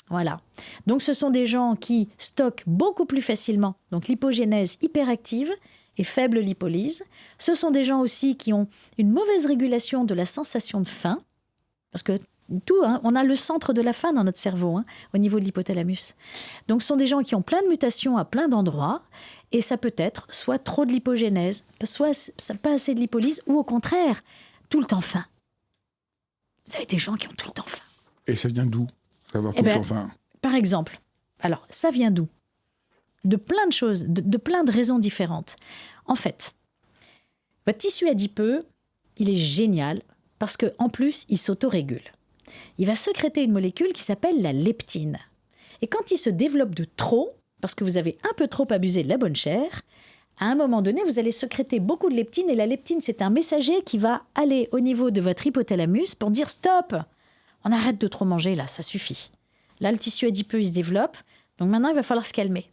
Voilà. Donc ce sont des gens qui stockent beaucoup plus facilement, donc l'hypogénèse hyperactive et faible lipolyse. Ce sont des gens aussi qui ont une mauvaise régulation de la sensation de faim, parce que tout, hein, on a le centre de la faim dans notre cerveau, hein, au niveau de l'hypothalamus. Donc ce sont des gens qui ont plein de mutations à plein d'endroits, et ça peut être soit trop de lipogénèse, soit pas assez de lipolyse, ou au contraire, tout le temps faim. Vous avez des gens qui ont tout le temps faim. Et ça vient d'où? Avoir tout le temps faim. Par exemple, alors ça vient d'où? De plein de choses, de plein de raisons différentes. En fait, votre tissu adipeux, il est génial parce qu'en plus, il s'autorégule. Il va sécréter une molécule qui s'appelle la leptine. Et quand il se développe de trop, parce que vous avez un peu trop abusé de la bonne chair, à un moment donné, vous allez sécréter beaucoup de leptine. Et la leptine, c'est un messager qui va aller au niveau de votre hypothalamus pour dire « Stop !» On arrête de trop manger, là, ça suffit. Là, le tissu adipeux, il se développe. Donc maintenant, il va falloir se calmer.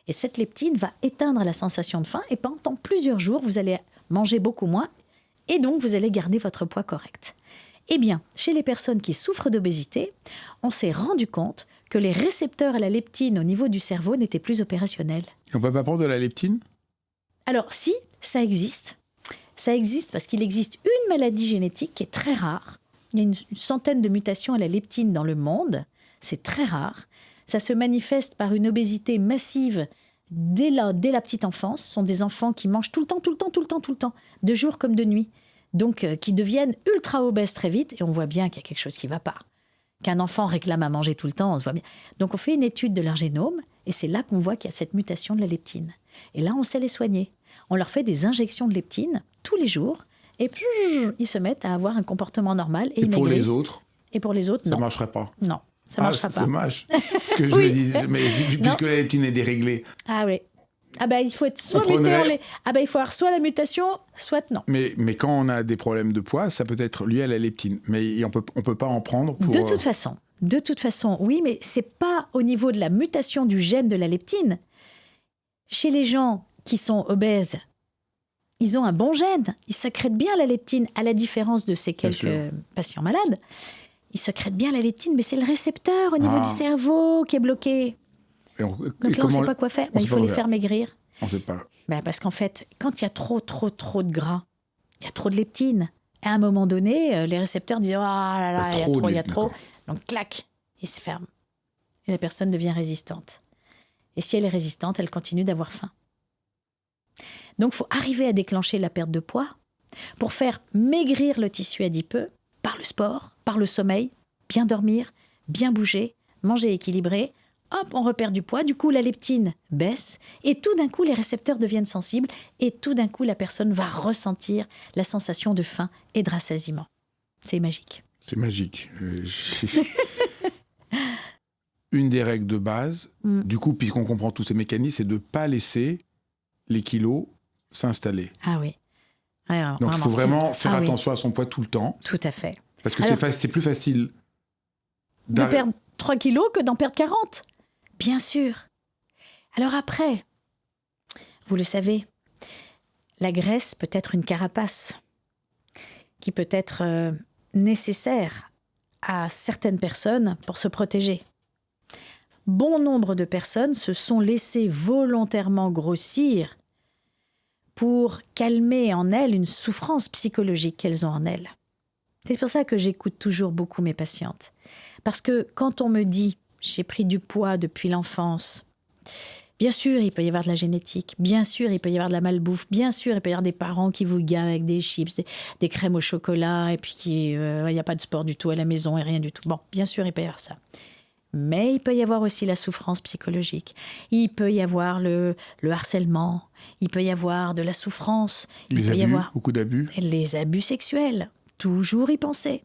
Et cette leptine va éteindre la sensation de faim. Et pendant plusieurs jours, vous allez manger beaucoup moins. Et donc, vous allez garder votre poids correct. Eh bien, chez les personnes qui souffrent d'obésité, on s'est rendu compte que les récepteurs à la leptine au niveau du cerveau n'étaient plus opérationnels. Et on ne peut pas prendre de la leptine? Alors, si, ça existe. Ça existe parce qu'il existe une maladie génétique qui est très rare. Il y a une centaine de mutations à la leptine dans le monde. C'est très rare. Ça se manifeste par une obésité massive dès la petite enfance. Ce sont des enfants qui mangent tout le temps, de jour comme de nuit. Donc, qui deviennent ultra obèses très vite. Et on voit bien qu'il y a quelque chose qui ne va pas. Qu'un enfant réclame à manger tout le temps, on se voit bien. Donc, on fait une étude de leur génome. Et c'est là qu'on voit qu'il y a cette mutation de la leptine. Et là, on sait les soigner. On leur fait des injections de leptine tous les jours. Et puis, ils se mettent à avoir un comportement normal et ils maigrissent. Pour les autres? Et pour les autres, non. Ça ne marcherait pas? Non, ça ne marchera pas. C'est dommage. Parce que je me dis, mais puisque la leptine est déréglée. Ah oui. Ah ben, il faut être soit muté il faut avoir soit la mutation, soit non. Mais quand on a des problèmes de poids, ça peut être lié à la leptine. Mais on peut pas en prendre pour... De toute façon, oui, mais c'est pas au niveau de la mutation du gène de la leptine. Chez les gens qui sont obèses, ils ont un bon gène. Ils sécrètent bien la leptine, à la différence de ces quelques patients malades. Ils sécrètent bien la leptine, mais c'est le récepteur au niveau du cerveau qui est bloqué. Donc là, on ne sait pas quoi faire. Il faut les faire maigrir. On ne sait pas. Parce qu'en fait, quand il y a trop de gras Il y a trop de leptine. Et à un moment donné, les récepteurs disent « Ah là là, il y a trop. » Donc, clac, ils se ferment. Et la personne devient résistante. Et si elle est résistante, elle continue d'avoir faim. Donc, il faut arriver à déclencher la perte de poids pour faire maigrir le tissu adipeux par le sport, par le sommeil, bien dormir, bien bouger, manger équilibré. Hop, on repère du poids, du coup la leptine baisse et tout d'un coup les récepteurs deviennent sensibles et tout d'un coup la personne va ressentir la sensation de faim et de rassasiement. C'est magique. C'est magique. Une des règles de base, du coup, puisqu'on comprend tous ces mécanismes, c'est de ne pas laisser les kilos s'installer. Ah oui. Ouais, donc il faut vraiment faire attention à son poids tout le temps. Tout à fait. Parce que c'est plus facile de perdre 3 kilos que d'en perdre 40. Bien sûr. Alors après, vous le savez, la graisse peut être une carapace qui peut être nécessaire à certaines personnes pour se protéger. Bon nombre de personnes se sont laissées volontairement grossir pour calmer en elles une souffrance psychologique qu'elles ont en elles. C'est pour ça que j'écoute toujours beaucoup mes patientes. Parce que quand on me dit « j'ai pris du poids depuis l'enfance », bien sûr, il peut y avoir de la génétique, bien sûr, il peut y avoir de la malbouffe, bien sûr, il peut y avoir des parents qui vous gavent avec des chips, des crèmes au chocolat, et puis il n'y a pas de sport du tout à la maison et rien du tout. Bon, bien sûr, il peut y avoir ça. Mais il peut y avoir aussi la souffrance psychologique. Il peut y avoir le harcèlement, il peut y avoir de la souffrance. Il peut y avoir beaucoup d'abus. Les abus sexuels. Toujours y penser.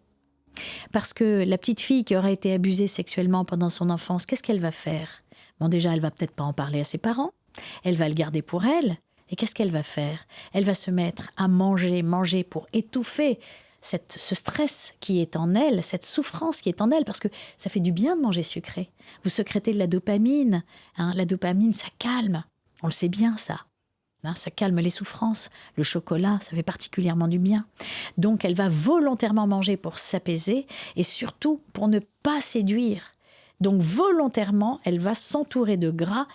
Parce que la petite fille qui aurait été abusée sexuellement pendant son enfance, qu'est-ce qu'elle va faire ? Bon, déjà, elle va peut-être pas en parler à ses parents. Elle va le garder pour elle. Et qu'est-ce qu'elle va faire ? Elle va se mettre à manger pour étouffer ce stress qui est en elle, cette souffrance qui est en elle, parce que ça fait du bien de manger sucré. Vous sécrétez de la dopamine. La dopamine, ça calme. On le sait bien, ça. Ça calme les souffrances. Le chocolat, ça fait particulièrement du bien. Donc, elle va volontairement manger pour s'apaiser et surtout pour ne pas séduire. Donc, volontairement, elle va s'entourer de gras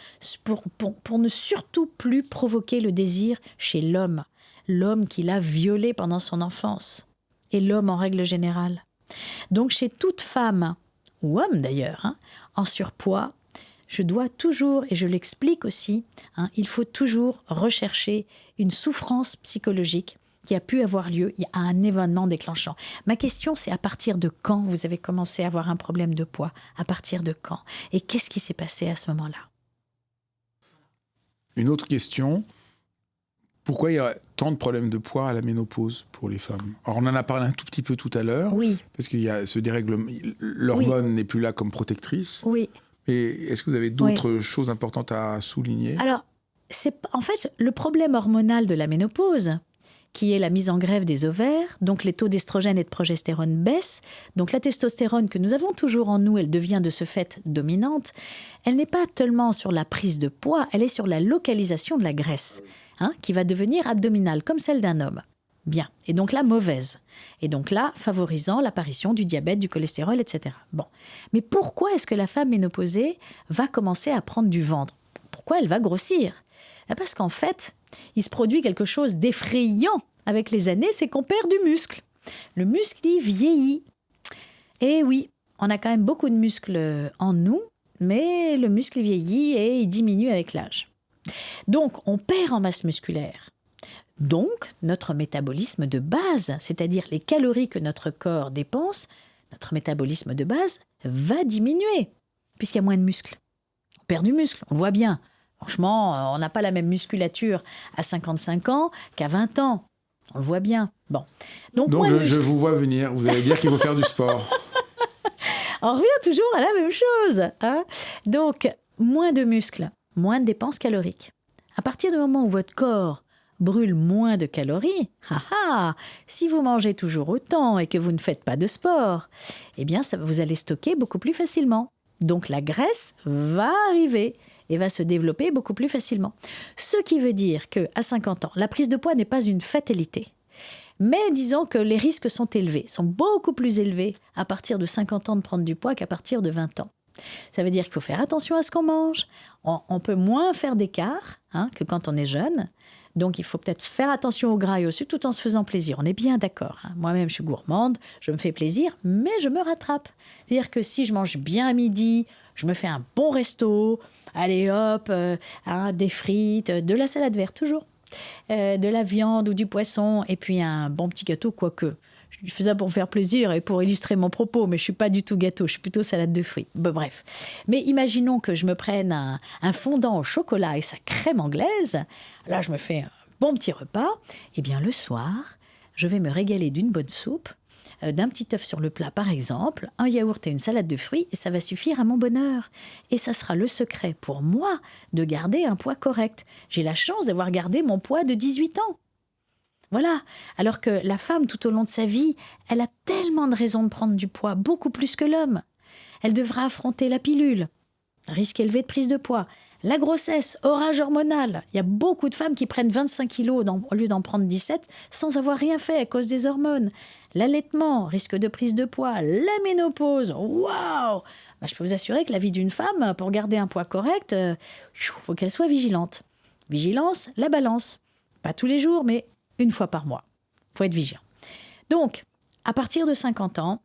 pour ne surtout plus provoquer le désir chez l'homme. L'homme qui l'a violée pendant son enfance. Et l'homme en règle générale. Donc, chez toute femme, ou homme d'ailleurs, en surpoids, je dois toujours, et je l'explique aussi, il faut toujours rechercher une souffrance psychologique qui a pu avoir lieu à un événement déclenchant. Ma question, c'est à partir de quand vous avez commencé à avoir un problème de poids ? À partir de quand ? Et qu'est-ce qui s'est passé à ce moment-là ? Une autre question, pourquoi il y a tant de problèmes de poids à la ménopause pour les femmes ? Alors on en a parlé un tout petit peu tout à l'heure, oui. Parce qu'il y a ce dérèglement, l'hormone n'est plus là comme protectrice. Oui. Et est-ce que vous avez d'autres choses importantes à souligner ? Alors, en fait, le problème hormonal de la ménopause, qui est la mise en grève des ovaires, donc les taux d'estrogène et de progestérone baissent, donc la testostérone que nous avons toujours en nous, elle devient de ce fait dominante, elle n'est pas tellement sur la prise de poids, elle est sur la localisation de la graisse, qui va devenir abdominale, comme celle d'un homme. Bien, et donc là, mauvaise. Et donc là, favorisant l'apparition du diabète, du cholestérol, etc. Bon, mais pourquoi est-ce que la femme ménopausée va commencer à prendre du ventre ? Pourquoi elle va grossir ? Parce qu'en fait, il se produit quelque chose d'effrayant avec les années, c'est qu'on perd du muscle. Le muscle, il vieillit. Et oui, on a quand même beaucoup de muscles en nous, mais le muscle vieillit et il diminue avec l'âge. Donc, on perd en masse musculaire. Donc, notre métabolisme de base, c'est-à-dire les calories que notre corps dépense, notre métabolisme de base va diminuer, puisqu'il y a moins de muscles. On perd du muscle, on le voit bien. Franchement, on n'a pas la même musculature à 55 ans qu'à 20 ans. On le voit bien. Bon. Donc je vous vois venir, vous allez dire qu'il faut faire du sport. On revient toujours à la même chose. Donc, moins de muscles, moins de dépenses caloriques. À partir du moment où votre corps brûle moins de calories, si vous mangez toujours autant et que vous ne faites pas de sport, eh bien, vous allez stocker beaucoup plus facilement. Donc, la graisse va arriver et va se développer beaucoup plus facilement. Ce qui veut dire qu'à 50 ans, la prise de poids n'est pas une fatalité. Mais disons que les risques sont élevés, sont beaucoup plus élevés à partir de 50 ans de prendre du poids qu'à partir de 20 ans. Ça veut dire qu'il faut faire attention à ce qu'on mange. On peut moins faire d'écart que quand on est jeune. Donc, il faut peut-être faire attention au gras et au sucre tout en se faisant plaisir. On est bien d'accord. Moi-même, je suis gourmande, je me fais plaisir, mais je me rattrape. C'est-à-dire que si je mange bien à midi, je me fais un bon resto, allez hop, des frites, de la salade verte toujours, de la viande ou du poisson, et puis un bon petit gâteau, quoique. Je fais ça pour faire plaisir et pour illustrer mon propos, mais je ne suis pas du tout gâteau, je suis plutôt salade de fruits. Bref. Mais imaginons que je me prenne un fondant au chocolat et sa crème anglaise. Là, je me fais un bon petit repas. Et bien, le soir, je vais me régaler d'une bonne soupe, d'un petit œuf sur le plat, par exemple, un yaourt et une salade de fruits, et ça va suffire à mon bonheur. Et ça sera le secret pour moi de garder un poids correct. J'ai la chance d'avoir gardé mon poids de 18 ans. Voilà, alors que la femme, tout au long de sa vie, elle a tellement de raisons de prendre du poids, beaucoup plus que l'homme. Elle devra affronter la pilule, risque élevé de prise de poids, la grossesse, orage hormonal. Il y a beaucoup de femmes qui prennent 25 kilos au lieu d'en prendre 17 sans avoir rien fait à cause des hormones. L'allaitement, risque de prise de poids, la ménopause, waouh! Je peux vous assurer que la vie d'une femme, pour garder un poids correct, faut qu'elle soit vigilante. Vigilance, la balance. Pas tous les jours, mais une fois par mois. Il faut être vigilant. Donc, à partir de 50 ans,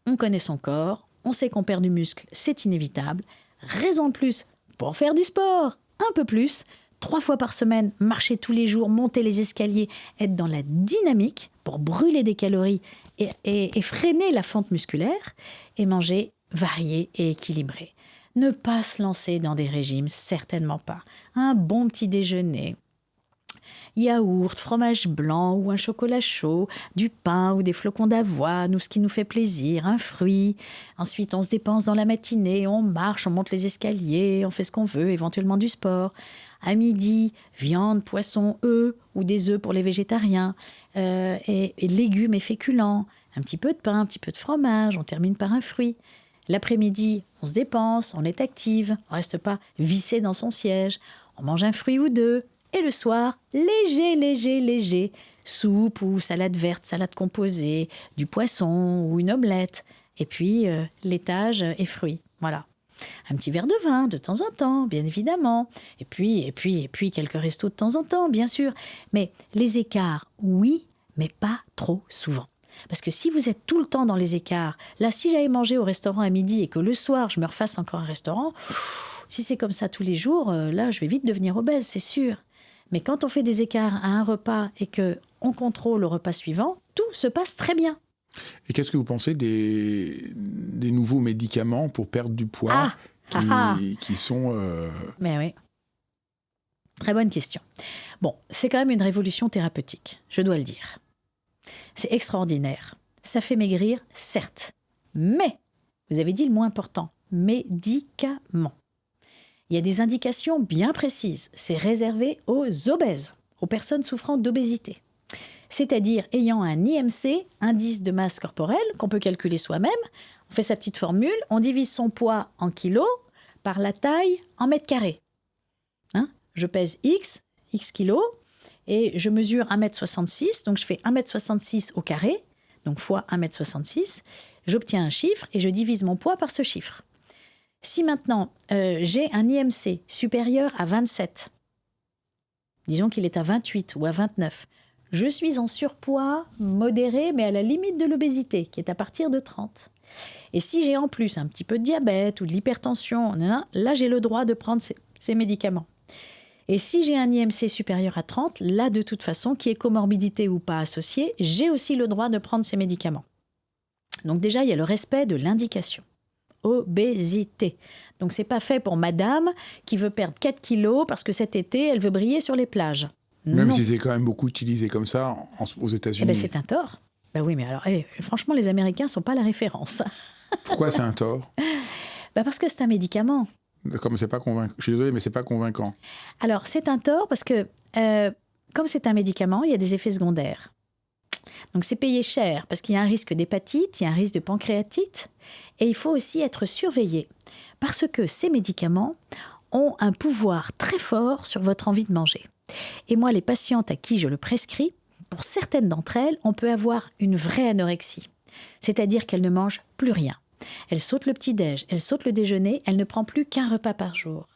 on connaît son corps, on sait qu'on perd du muscle, c'est inévitable. Raison de plus pour faire du sport, un peu plus. 3 fois par semaine, marcher tous les jours, monter les escaliers, être dans la dynamique pour brûler des calories et freiner la fonte musculaire, et manger varié et équilibré. Ne pas se lancer dans des régimes, certainement pas. Un bon petit déjeuner, yaourt, fromage blanc ou un chocolat chaud, du pain ou des flocons d'avoine ou ce qui nous fait plaisir, un fruit. Ensuite, on se dépense dans la matinée, on marche, on monte les escaliers, on fait ce qu'on veut, éventuellement du sport. À midi, viande, poisson, œufs ou des œufs pour les végétariens, et légumes et féculents, un petit peu de pain, un petit peu de fromage, on termine par un fruit. L'après-midi, on se dépense, on est active, on ne reste pas vissé dans son siège, on mange un fruit ou deux. Et le soir, léger, soupe ou salade verte, salade composée, du poisson ou une omelette. Et puis, laitage et fruits. Voilà. Un petit verre de vin de temps en temps, bien évidemment. Et puis, quelques restos de temps en temps, bien sûr. Mais les écarts, oui, mais pas trop souvent. Parce que si vous êtes tout le temps dans les écarts, là, si j'allais manger au restaurant à midi et que le soir, je me refasse encore un restaurant, si c'est comme ça tous les jours, là, je vais vite devenir obèse, c'est sûr. Mais quand on fait des écarts à un repas et qu'on contrôle le repas suivant, tout se passe très bien. Et qu'est-ce que vous pensez des nouveaux médicaments pour perdre du poids qui sont... Mais oui. Très bonne question. Bon, c'est quand même une révolution thérapeutique, je dois le dire. C'est extraordinaire. Ça fait maigrir, certes. Mais, vous avez dit le mot important, médicaments. Il y a des indications bien précises. C'est réservé aux obèses, aux personnes souffrant d'obésité. C'est-à-dire ayant un IMC, indice de masse corporelle, qu'on peut calculer soi-même. On fait sa petite formule, on divise son poids en kilos par la taille en mètres carrés. Je pèse X kilos, et je mesure 1m66, donc je fais 1m66 au carré, donc fois 1m66. J'obtiens un chiffre et je divise mon poids par ce chiffre. Si maintenant, j'ai un IMC supérieur à 27, disons qu'il est à 28 ou à 29, je suis en surpoids modéré, mais à la limite de l'obésité, qui est à partir de 30. Et si j'ai en plus un petit peu de diabète ou de l'hypertension, là, j'ai le droit de prendre ces médicaments. Et si j'ai un IMC supérieur à 30, là, de toute façon, qui est comorbidité ou pas associée, j'ai aussi le droit de prendre ces médicaments. Donc déjà, il y a le respect de l'indication. Obésité. Donc, c'est pas fait pour madame qui veut perdre 4 kilos parce que cet été, elle veut briller sur les plages. Même non. si c'est quand même beaucoup utilisé comme ça aux États-Unis. Eh ben, c'est un tort. Ben oui, mais alors, franchement, les Américains sont pas la référence. Pourquoi c'est un tort? Parce que c'est un médicament. Comme c'est pas convaincant. Je suis désolé, mais c'est pas convaincant. Alors, c'est un tort parce que, comme c'est un médicament, il y a des effets secondaires. Donc, c'est payé cher parce qu'il y a un risque d'hépatite, il y a un risque de pancréatite. Et il faut aussi être surveillé parce que ces médicaments ont un pouvoir très fort sur votre envie de manger. Et moi, les patientes à qui je le prescris, pour certaines d'entre elles, on peut avoir une vraie anorexie. C'est-à-dire qu'elles ne mangent plus rien. Elle saute le petit-déj, elle saute le déjeuner, elle ne prend plus qu'un repas par jour.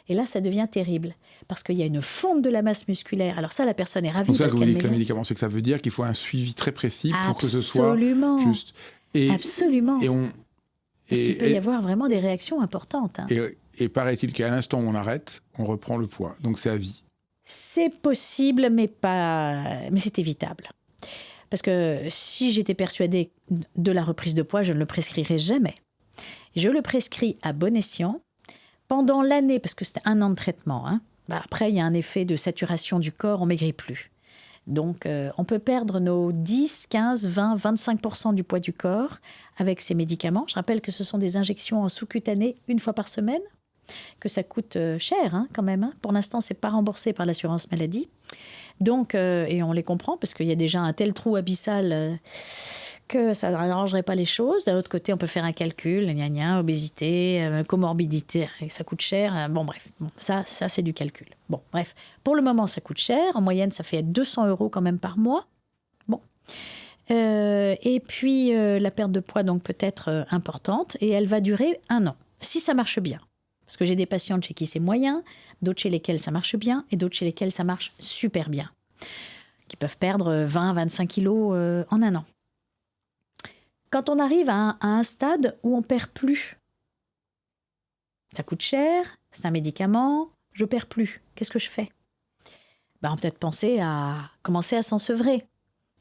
Et là, ça devient terrible, parce qu'il y a une fonte de la masse musculaire. Alors ça, la personne est ravie. Donc ça, parce que vous qu'elle dites met... un médicament, c'est que ça veut dire qu'il faut un suivi très précis pour que ce soit Absolument. juste. Absolument. Parce qu'il peut y et, avoir vraiment des réactions importantes. Hein. et paraît-il qu'à l'instant où on arrête, on reprend le poids. Donc c'est à vie. C'est possible, mais c'est évitable. Parce que si j'étais persuadée de la reprise de poids, je ne le prescrirais jamais. Je le prescris à bon escient pendant l'année, parce que c'est 1 an de traitement. Hein. Après, il y a un effet de saturation du corps, on ne maigrit plus. Donc, on peut perdre nos 10, 15, 20, 25% du poids du corps avec ces médicaments. Je rappelle que ce sont des injections en sous-cutané 1 fois par semaine, que ça coûte cher hein, quand même. Hein. Pour l'instant, ce n'est pas remboursé par l'assurance maladie. Donc, et on les comprend, parce qu'il y a déjà un tel trou abyssal que ça n'arrangerait pas les choses. D'un autre côté, on peut faire un calcul, obésité, comorbidité, ça coûte cher. Bon, bref, ça c'est du calcul. Bon, bref, pour le moment, ça coûte cher. En moyenne, ça fait 200 € quand même par mois. Bon. Et puis, la perte de poids, donc, peut être importante, et elle va durer 1 an, si ça marche bien. Parce que j'ai des patientes chez qui c'est moyen, d'autres chez lesquelles ça marche bien, et d'autres chez lesquelles ça marche super bien, qui peuvent perdre 20-25 kilos en 1 an. Quand on arrive à un stade où on ne perd plus, ça coûte cher, c'est un médicament, je ne perds plus, qu'est-ce que je fais ? On peut peut-être penser à commencer à s'ensevrer.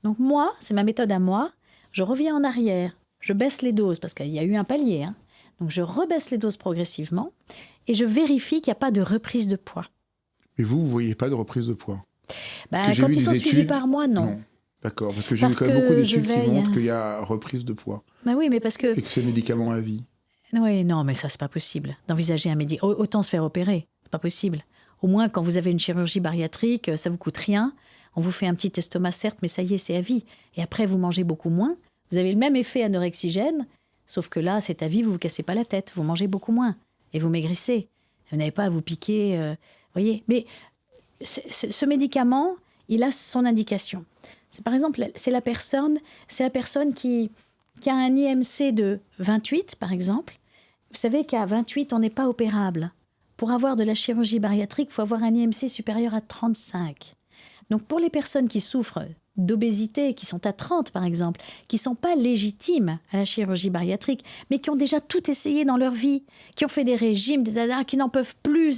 Donc moi, c'est ma méthode à moi, je reviens en arrière, je baisse les doses, parce qu'il y a eu un palier, hein. Donc je rebaisse les doses progressivement et je vérifie qu'il n'y a pas de reprise de poids. Mais vous ne voyez pas de reprise de poids? Quand ils sont suivis par moi, non. D'accord, parce que j'ai vu quand même beaucoup d'études qui montrent qu'il y a reprise de poids. Oui, mais parce que... Et que c'est médicament à vie. Oui, non, mais ça, c'est pas possible d'envisager un médicament. Autant se faire opérer, c'est pas possible. Au moins, quand vous avez une chirurgie bariatrique, ça vous coûte rien. On vous fait un petit estomac, certes, mais ça y est, c'est à vie. Et après, vous mangez beaucoup moins. Vous avez le même effet anorexigène, sauf que là, c'est à vie, vous vous cassez pas la tête. Vous mangez beaucoup moins et vous maigrissez. Vous n'avez pas à vous piquer, voyez. Mais ce médicament, il a son indication. C'est, par exemple, c'est la personne qui a un IMC de 28, par exemple. Vous savez qu'à 28, on n'est pas opérable. Pour avoir de la chirurgie bariatrique, il faut avoir un IMC supérieur à 35. Donc, pour les personnes qui souffrent d'obésité, qui sont à 30 par exemple, qui ne sont pas légitimes à la chirurgie bariatrique, mais qui ont déjà tout essayé dans leur vie, qui ont fait des régimes, qui n'en peuvent plus,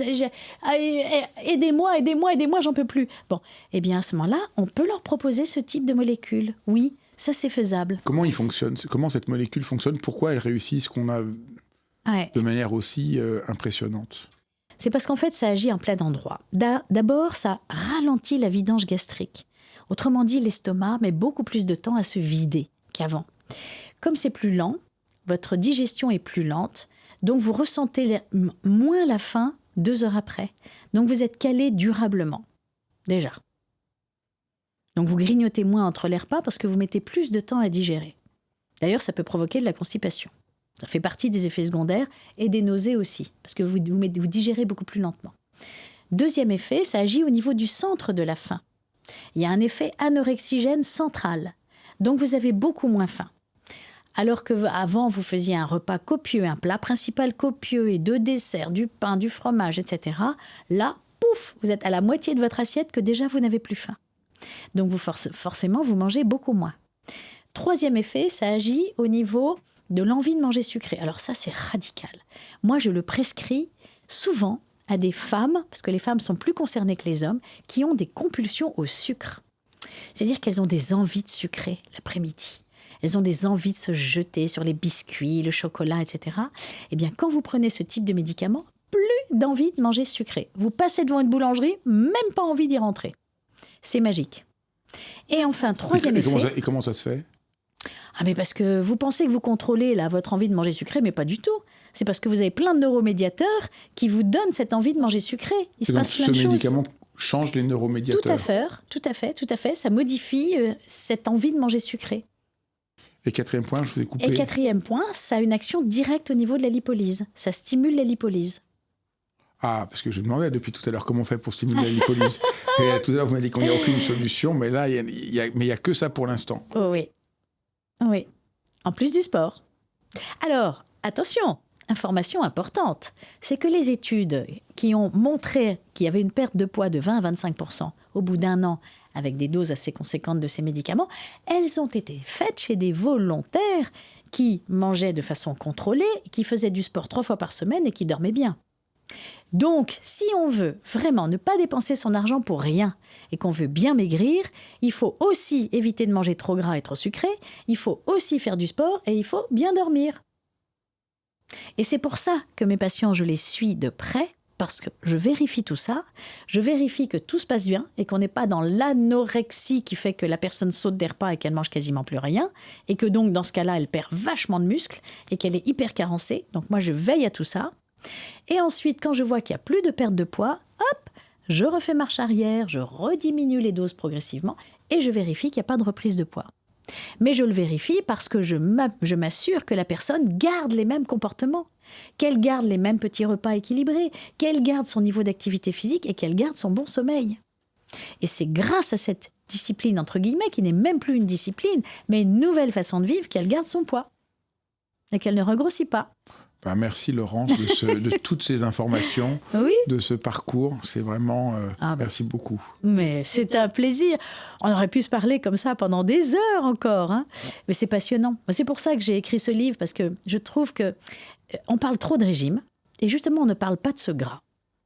aidez-moi, j'en peux plus. Bon, eh bien à ce moment-là, on peut leur proposer ce type de molécule. Oui, ça c'est faisable. Comment il fonctionne ? Comment cette molécule fonctionne ? Pourquoi elle réussit ce qu'on a de manière aussi impressionnante ? C'est parce qu'en fait, ça agit en plein endroit. D'abord, ça ralentit la vidange gastrique. Autrement dit, l'estomac met beaucoup plus de temps à se vider qu'avant. Comme c'est plus lent, votre digestion est plus lente, donc vous ressentez moins la faim 2 heures après. Donc vous êtes calé durablement, déjà. Donc vous grignotez moins entre les repas parce que vous mettez plus de temps à digérer. D'ailleurs, ça peut provoquer de la constipation. Ça fait partie des effets secondaires et des nausées aussi, parce que vous digérez beaucoup plus lentement. Deuxième effet, ça agit au niveau du centre de la faim. Il y a un effet anorexigène central. Donc, vous avez beaucoup moins faim. Alors qu'avant, vous faisiez un repas copieux, un plat principal copieux et 2 desserts, du pain, du fromage, etc. Là, pouf, vous êtes à la moitié de votre assiette que déjà vous n'avez plus faim. Donc, forcément, vous mangez beaucoup moins. Troisième effet, ça agit au niveau de l'envie de manger sucré. Alors ça, c'est radical. Moi, je le prescris souvent à des femmes, parce que les femmes sont plus concernées que les hommes, qui ont des compulsions au sucre. C'est-à-dire qu'elles ont des envies de sucrer l'après-midi. Elles ont des envies de se jeter sur les biscuits, le chocolat, etc. Eh bien, quand vous prenez ce type de médicament, plus d'envie de manger sucré. Vous passez devant une boulangerie, même pas envie d'y rentrer. C'est magique. Et enfin, troisième effet... Et comment ça se fait ? Mais parce que vous pensez que vous contrôlez là, votre envie de manger sucré, mais pas du tout. C'est parce que vous avez plein de neuromédiateurs qui vous donnent cette envie de manger sucré. Il se passe plein de choses. Ce médicament change les neuromédiateurs. Tout à fait. Ça modifie cette envie de manger sucré. Et quatrième point, je vous ai coupé. Et quatrième point, ça a une action directe au niveau de la lipolyse. Ça stimule la lipolyse. Ah, parce que je demandais depuis tout à l'heure comment on fait pour stimuler la lipolyse. Et tout à l'heure, vous m'avez dit qu'il n'y a aucune solution, mais là, il n'y a que ça pour l'instant. Oh, oui. Oui, en plus du sport. Alors, attention, information importante, c'est que les études qui ont montré qu'il y avait une perte de poids de 20 à 25% au bout d'un an avec des doses assez conséquentes de ces médicaments, elles ont été faites chez des volontaires qui mangeaient de façon contrôlée, qui faisaient du sport 3 fois par semaine et qui dormaient bien. Donc, si on veut vraiment ne pas dépenser son argent pour rien et qu'on veut bien maigrir, il faut aussi éviter de manger trop gras et trop sucré, il faut aussi faire du sport et il faut bien dormir. Et c'est pour ça que mes patients, je les suis de près, parce que je vérifie tout ça, je vérifie que tout se passe bien et qu'on n'est pas dans l'anorexie qui fait que la personne saute des repas et qu'elle mange quasiment plus rien, et que donc dans ce cas-là, elle perd vachement de muscles et qu'elle est hyper carencée. Donc moi, je veille à tout ça. Et ensuite, quand je vois qu'il n'y a plus de perte de poids, hop, je refais marche arrière, je rediminue les doses progressivement et je vérifie qu'il n'y a pas de reprise de poids. Mais je le vérifie parce que je m'assure que la personne garde les mêmes comportements, qu'elle garde les mêmes petits repas équilibrés, qu'elle garde son niveau d'activité physique et qu'elle garde son bon sommeil. Et c'est grâce à cette discipline, entre guillemets, qui n'est même plus une discipline, mais une nouvelle façon de vivre, qu'elle garde son poids et qu'elle ne regrossit pas. Ben, merci Laurence de toutes ces informations, Oui. de ce parcours. C'est vraiment... merci beaucoup. Mais c'est un plaisir. On aurait pu se parler comme ça pendant des heures encore. Hein. Mais c'est passionnant. C'est pour ça que j'ai écrit ce livre, parce que je trouve qu'on parle trop de régime. Et justement, on ne parle pas de ce gras.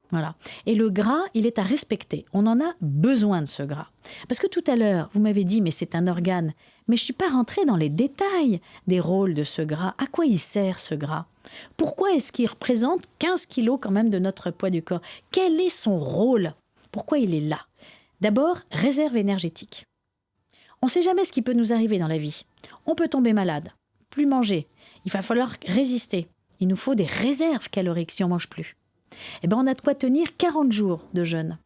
Voilà. Et le gras, il est à respecter. On en a besoin de ce gras. Parce que tout à l'heure, vous m'avez dit, mais c'est un organe. Mais je ne suis pas rentrée dans les détails des rôles de ce gras. À quoi il sert, ce gras ? Pourquoi est-ce qu'il représente 15 kilos quand même de notre poids du corps ? Quel est son rôle ? Pourquoi il est là ? D'abord, réserve énergétique. On ne sait jamais ce qui peut nous arriver dans la vie. On peut tomber malade, plus manger. Il va falloir résister. Il nous faut des réserves caloriques si on ne mange plus. Eh bien, on a de quoi tenir 40 jours de jeûne.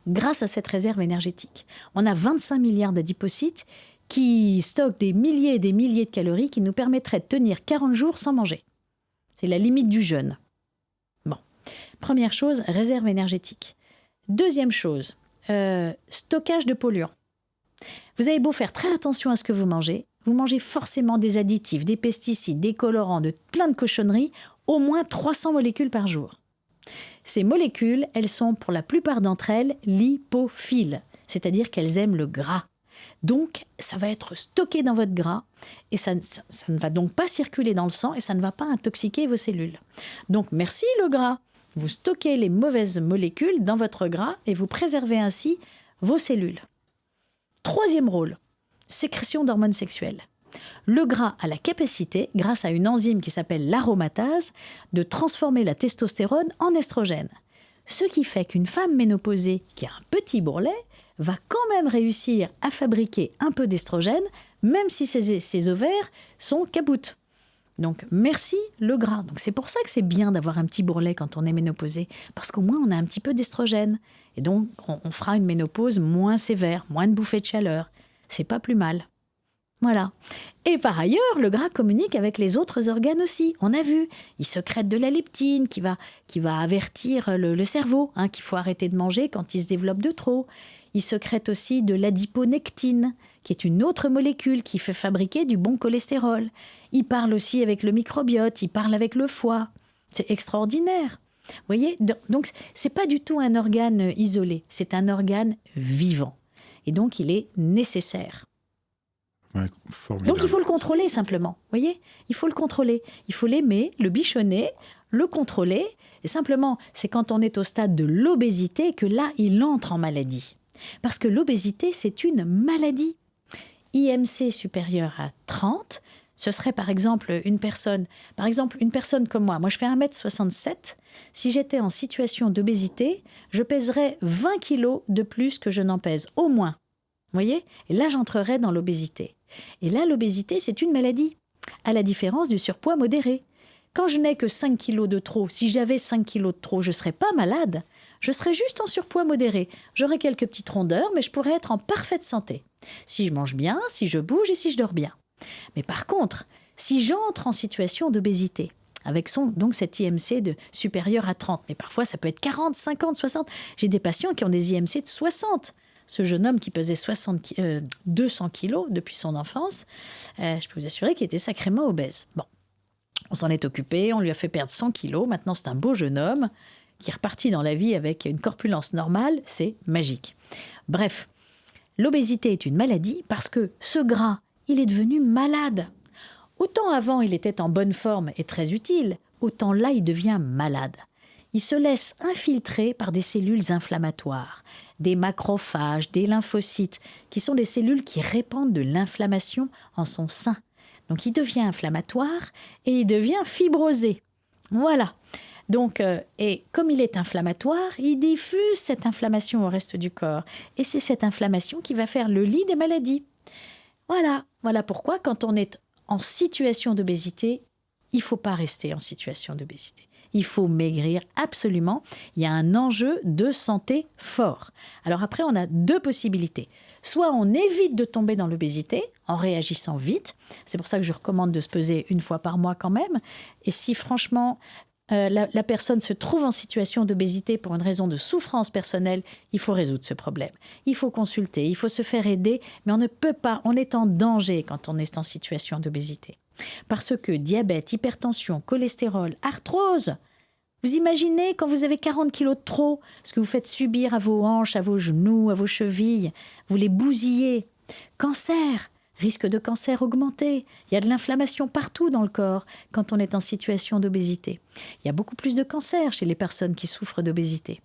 Grâce à cette réserve énergétique, on a 25 milliards d'adipocytes qui stockent des milliers et des milliers de calories qui nous permettraient de tenir 40 jours sans manger. C'est la limite du jeûne. Bon, première chose, réserve énergétique. Deuxième chose, stockage de polluants. Vous avez beau faire très attention à ce que vous mangez forcément des additifs, des pesticides, des colorants, plein de cochonneries, au moins 300 molécules par jour. Ces molécules, elles sont pour la plupart d'entre elles lipophiles, c'est-à-dire qu'elles aiment le gras. Donc, ça va être stocké dans votre gras et ça ne va donc pas circuler dans le sang et ça ne va pas intoxiquer vos cellules. Donc, merci le gras. Vous stockez les mauvaises molécules dans votre gras et vous préservez ainsi vos cellules. Troisième rôle, sécrétion d'hormones sexuelles. Le gras a la capacité, grâce à une enzyme qui s'appelle l'aromatase, de transformer la testostérone en estrogène. Ce qui fait qu'une femme ménopausée qui a un petit bourrelet va quand même réussir à fabriquer un peu d'estrogène, même si ses ovaires sont caboutes. Donc, merci le gras. Donc, c'est pour ça que c'est bien d'avoir un petit bourrelet quand on est ménopausé, parce qu'au moins, on a un petit peu d'estrogène. Et donc, on fera une ménopause moins sévère, moins de bouffées de chaleur. C'est pas plus mal. Voilà. Et par ailleurs, le gras communique avec les autres organes aussi. On a vu, il sécrète de la leptine qui va avertir le cerveau, qu'il faut arrêter de manger quand il se développe de trop. Il sécrète aussi de l'adiponectine, qui est une autre molécule qui fait fabriquer du bon cholestérol. Il parle aussi avec le microbiote, il parle avec le foie. C'est extraordinaire. Vous voyez ? Donc, c'est pas du tout un organe isolé, c'est un organe vivant. Et donc, il est nécessaire. Ouais, donc, il faut le contrôler simplement. Vous voyez ? Il faut le contrôler. Il faut l'aimer, le bichonner, le contrôler. Et simplement, c'est quand on est au stade de l'obésité que là, il entre en maladie. Parce que l'obésité, c'est une maladie. IMC supérieur à 30, ce serait par exemple une personne comme moi. Moi, je fais 1m67. Si j'étais en situation d'obésité, je pèserais 20 kilos de plus que je n'en pèse, au moins. Vous voyez ? Et là, j'entrerais dans l'obésité. Et là, l'obésité, c'est une maladie, à la différence du surpoids modéré. Quand je n'ai que 5 kilos de trop, si j'avais 5 kilos de trop, je ne serais pas malade. Je serais juste en surpoids modéré. J'aurais quelques petites rondeurs, mais je pourrais être en parfaite santé. Si je mange bien, si je bouge et si je dors bien. Mais par contre, si j'entre en situation d'obésité, avec donc cet IMC supérieur à 30, mais parfois ça peut être 40, 50, 60. J'ai des patients qui ont des IMC de 60. Ce jeune homme qui pesait 200 kilos depuis son enfance, je peux vous assurer qu'il était sacrément obèse. Bon. On s'en est occupé, on lui a fait perdre 100 kilos. Maintenant, c'est un beau jeune homme qui est reparti dans la vie avec une corpulence normale. C'est magique. Bref, l'obésité est une maladie parce que ce gras, il est devenu malade. Autant avant, il était en bonne forme et très utile, autant là, il devient malade. Il se laisse infiltrer par des cellules inflammatoires, des macrophages, des lymphocytes, qui sont des cellules qui répandent de l'inflammation en son sein. Donc, il devient inflammatoire et il devient fibrosé. Voilà. Donc, et comme il est inflammatoire, il diffuse cette inflammation au reste du corps. Et c'est cette inflammation qui va faire le lit des maladies. Voilà pourquoi, quand on est en situation d'obésité, il ne faut pas rester en situation d'obésité. Il faut maigrir absolument. Il y a un enjeu de santé fort. Alors après, on a 2 possibilités. Soit on évite de tomber dans l'obésité en réagissant vite. C'est pour ça que je recommande de se peser 1 fois par mois quand même. Et si franchement, la personne se trouve en situation d'obésité pour une raison de souffrance personnelle, il faut résoudre ce problème. Il faut consulter, il faut se faire aider, mais on ne peut pas, on est en danger quand on est en situation d'obésité. Parce que diabète, hypertension, cholestérol, arthrose, vous imaginez quand vous avez 40 kilos de trop, ce que vous faites subir à vos hanches, à vos genoux, à vos chevilles, vous les bousillez. Cancer, risque de cancer augmenté. Il y a de l'inflammation partout dans le corps quand on est en situation d'obésité. Il y a beaucoup plus de cancer chez les personnes qui souffrent d'obésité.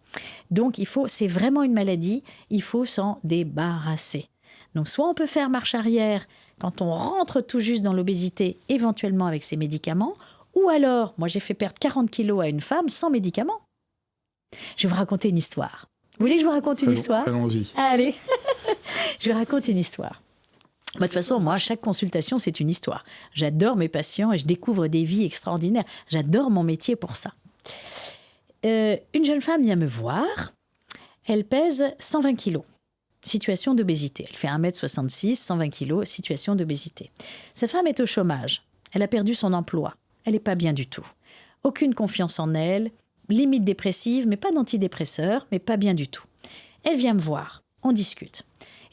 Donc c'est vraiment une maladie, il faut s'en débarrasser. Donc soit on peut faire marche arrière quand on rentre tout juste dans l'obésité, éventuellement avec ses médicaments, ou alors, moi j'ai fait perdre 40 kilos à une femme sans médicaments. Je vais vous raconter une histoire. Vous voulez que je vous raconte une histoire ? Allons-y. Allez, je vous raconte une histoire. De toute façon, moi, chaque consultation, c'est une histoire. J'adore mes patients et je découvre des vies extraordinaires. J'adore mon métier pour ça. Une jeune femme vient me voir. Elle pèse 120 kilos. Situation d'obésité. Elle fait 1m66, 120 kilos, situation d'obésité. Sa femme est au chômage. Elle a perdu son emploi. Elle n'est pas bien du tout. Aucune confiance en elle, limite dépressive, mais pas d'antidépresseur, mais pas bien du tout. Elle vient me voir, on discute.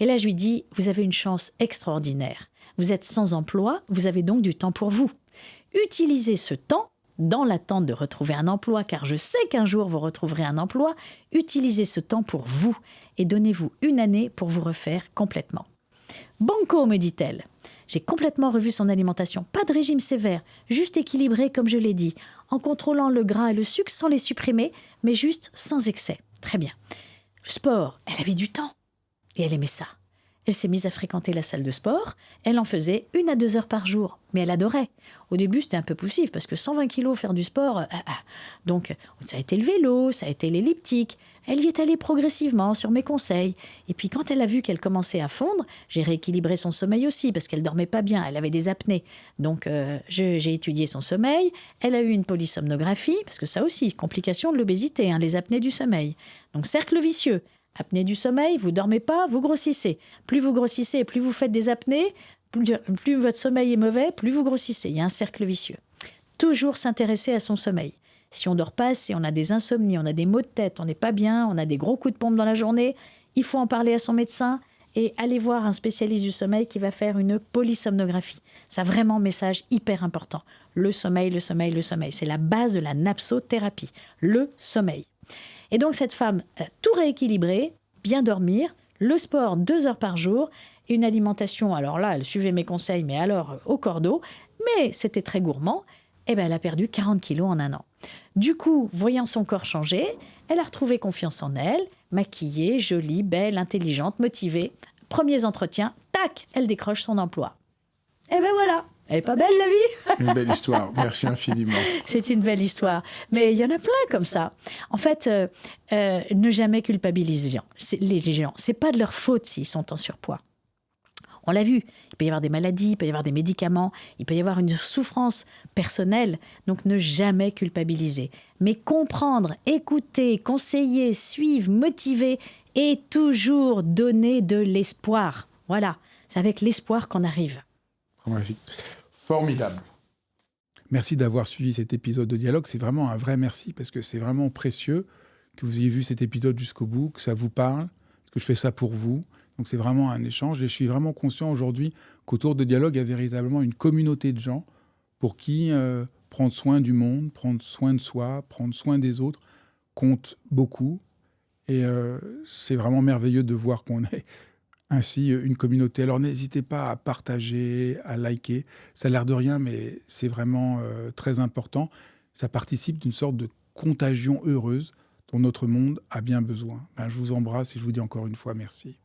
Et là, je lui dis, vous avez une chance extraordinaire. Vous êtes sans emploi, vous avez donc du temps pour vous. Utilisez ce temps, dans l'attente de retrouver un emploi, car je sais qu'un jour vous retrouverez un emploi, utilisez ce temps pour vous et donnez-vous 1 année pour vous refaire complètement. Banco, me dit-elle. J'ai complètement revu son alimentation. Pas de régime sévère, juste équilibré comme je l'ai dit, en contrôlant le gras et le sucre sans les supprimer, mais juste sans excès. Très bien. Le sport, elle avait du temps et elle aimait ça. Elle s'est mise à fréquenter la salle de sport. Elle en faisait 1 à 2 heures par jour, mais elle adorait. Au début, c'était un peu poussif parce que 120 kilos faire du sport, Donc, ça a été le vélo, ça a été l'elliptique. Elle y est allée progressivement sur mes conseils. Et puis, quand elle a vu qu'elle commençait à fondre, j'ai rééquilibré son sommeil aussi parce qu'elle dormait pas bien. Elle avait des apnées. Donc, j'ai étudié son sommeil. Elle a eu une polysomnographie parce que ça aussi, complication de l'obésité, les apnées du sommeil. Donc, cercle vicieux. Apnée du sommeil, vous dormez pas, vous grossissez. Plus vous grossissez, plus vous faites des apnées, plus votre sommeil est mauvais, plus vous grossissez. Il y a un cercle vicieux. Toujours s'intéresser à son sommeil. Si on dort pas, si on a des insomnies, on a des maux de tête, on n'est pas bien, on a des gros coups de pompe dans la journée, il faut en parler à son médecin et aller voir un spécialiste du sommeil qui va faire une polysomnographie. Ça a vraiment un message hyper important. Le sommeil, le sommeil, le sommeil. C'est la base de la napsothérapie. Le sommeil. Et donc, cette femme a tout rééquilibré, bien dormir, le sport 2 heures par jour, une alimentation, alors là, elle suivait mes conseils, mais alors au cordeau, mais c'était très gourmand, et bien elle a perdu 40 kilos en 1 an. Du coup, voyant son corps changer, elle a retrouvé confiance en elle, maquillée, jolie, belle, intelligente, motivée. Premiers entretiens, tac, elle décroche son emploi. Et ben voilà. Elle n'est pas belle, la vie ? Une belle histoire. Merci infiniment. C'est une belle histoire. Mais il y en a plein comme ça. En fait, ne jamais culpabiliser les gens. Ce n'est pas de leur faute s'ils sont en surpoids. On l'a vu. Il peut y avoir des maladies, il peut y avoir des médicaments, il peut y avoir une souffrance personnelle. Donc, ne jamais culpabiliser. Mais comprendre, écouter, conseiller, suivre, motiver et toujours donner de l'espoir. Voilà. C'est avec l'espoir qu'on arrive. Magique. Formidable. Merci d'avoir suivi cet épisode de Dialogue. C'est vraiment un vrai merci parce que c'est vraiment précieux que vous ayez vu cet épisode jusqu'au bout, que ça vous parle, que je fais ça pour vous. Donc c'est vraiment un échange et je suis vraiment conscient aujourd'hui qu'autour de Dialogue, il y a véritablement une communauté de gens pour qui prendre soin du monde, prendre soin de soi, prendre soin des autres, compte beaucoup. Et c'est vraiment merveilleux de voir qu'on est ainsi une communauté. Alors n'hésitez pas à partager, à liker. Ça a l'air de rien, mais c'est vraiment très important. Ça participe d'une sorte de contagion heureuse dont notre monde a bien besoin. Je vous embrasse et je vous dis encore une fois merci.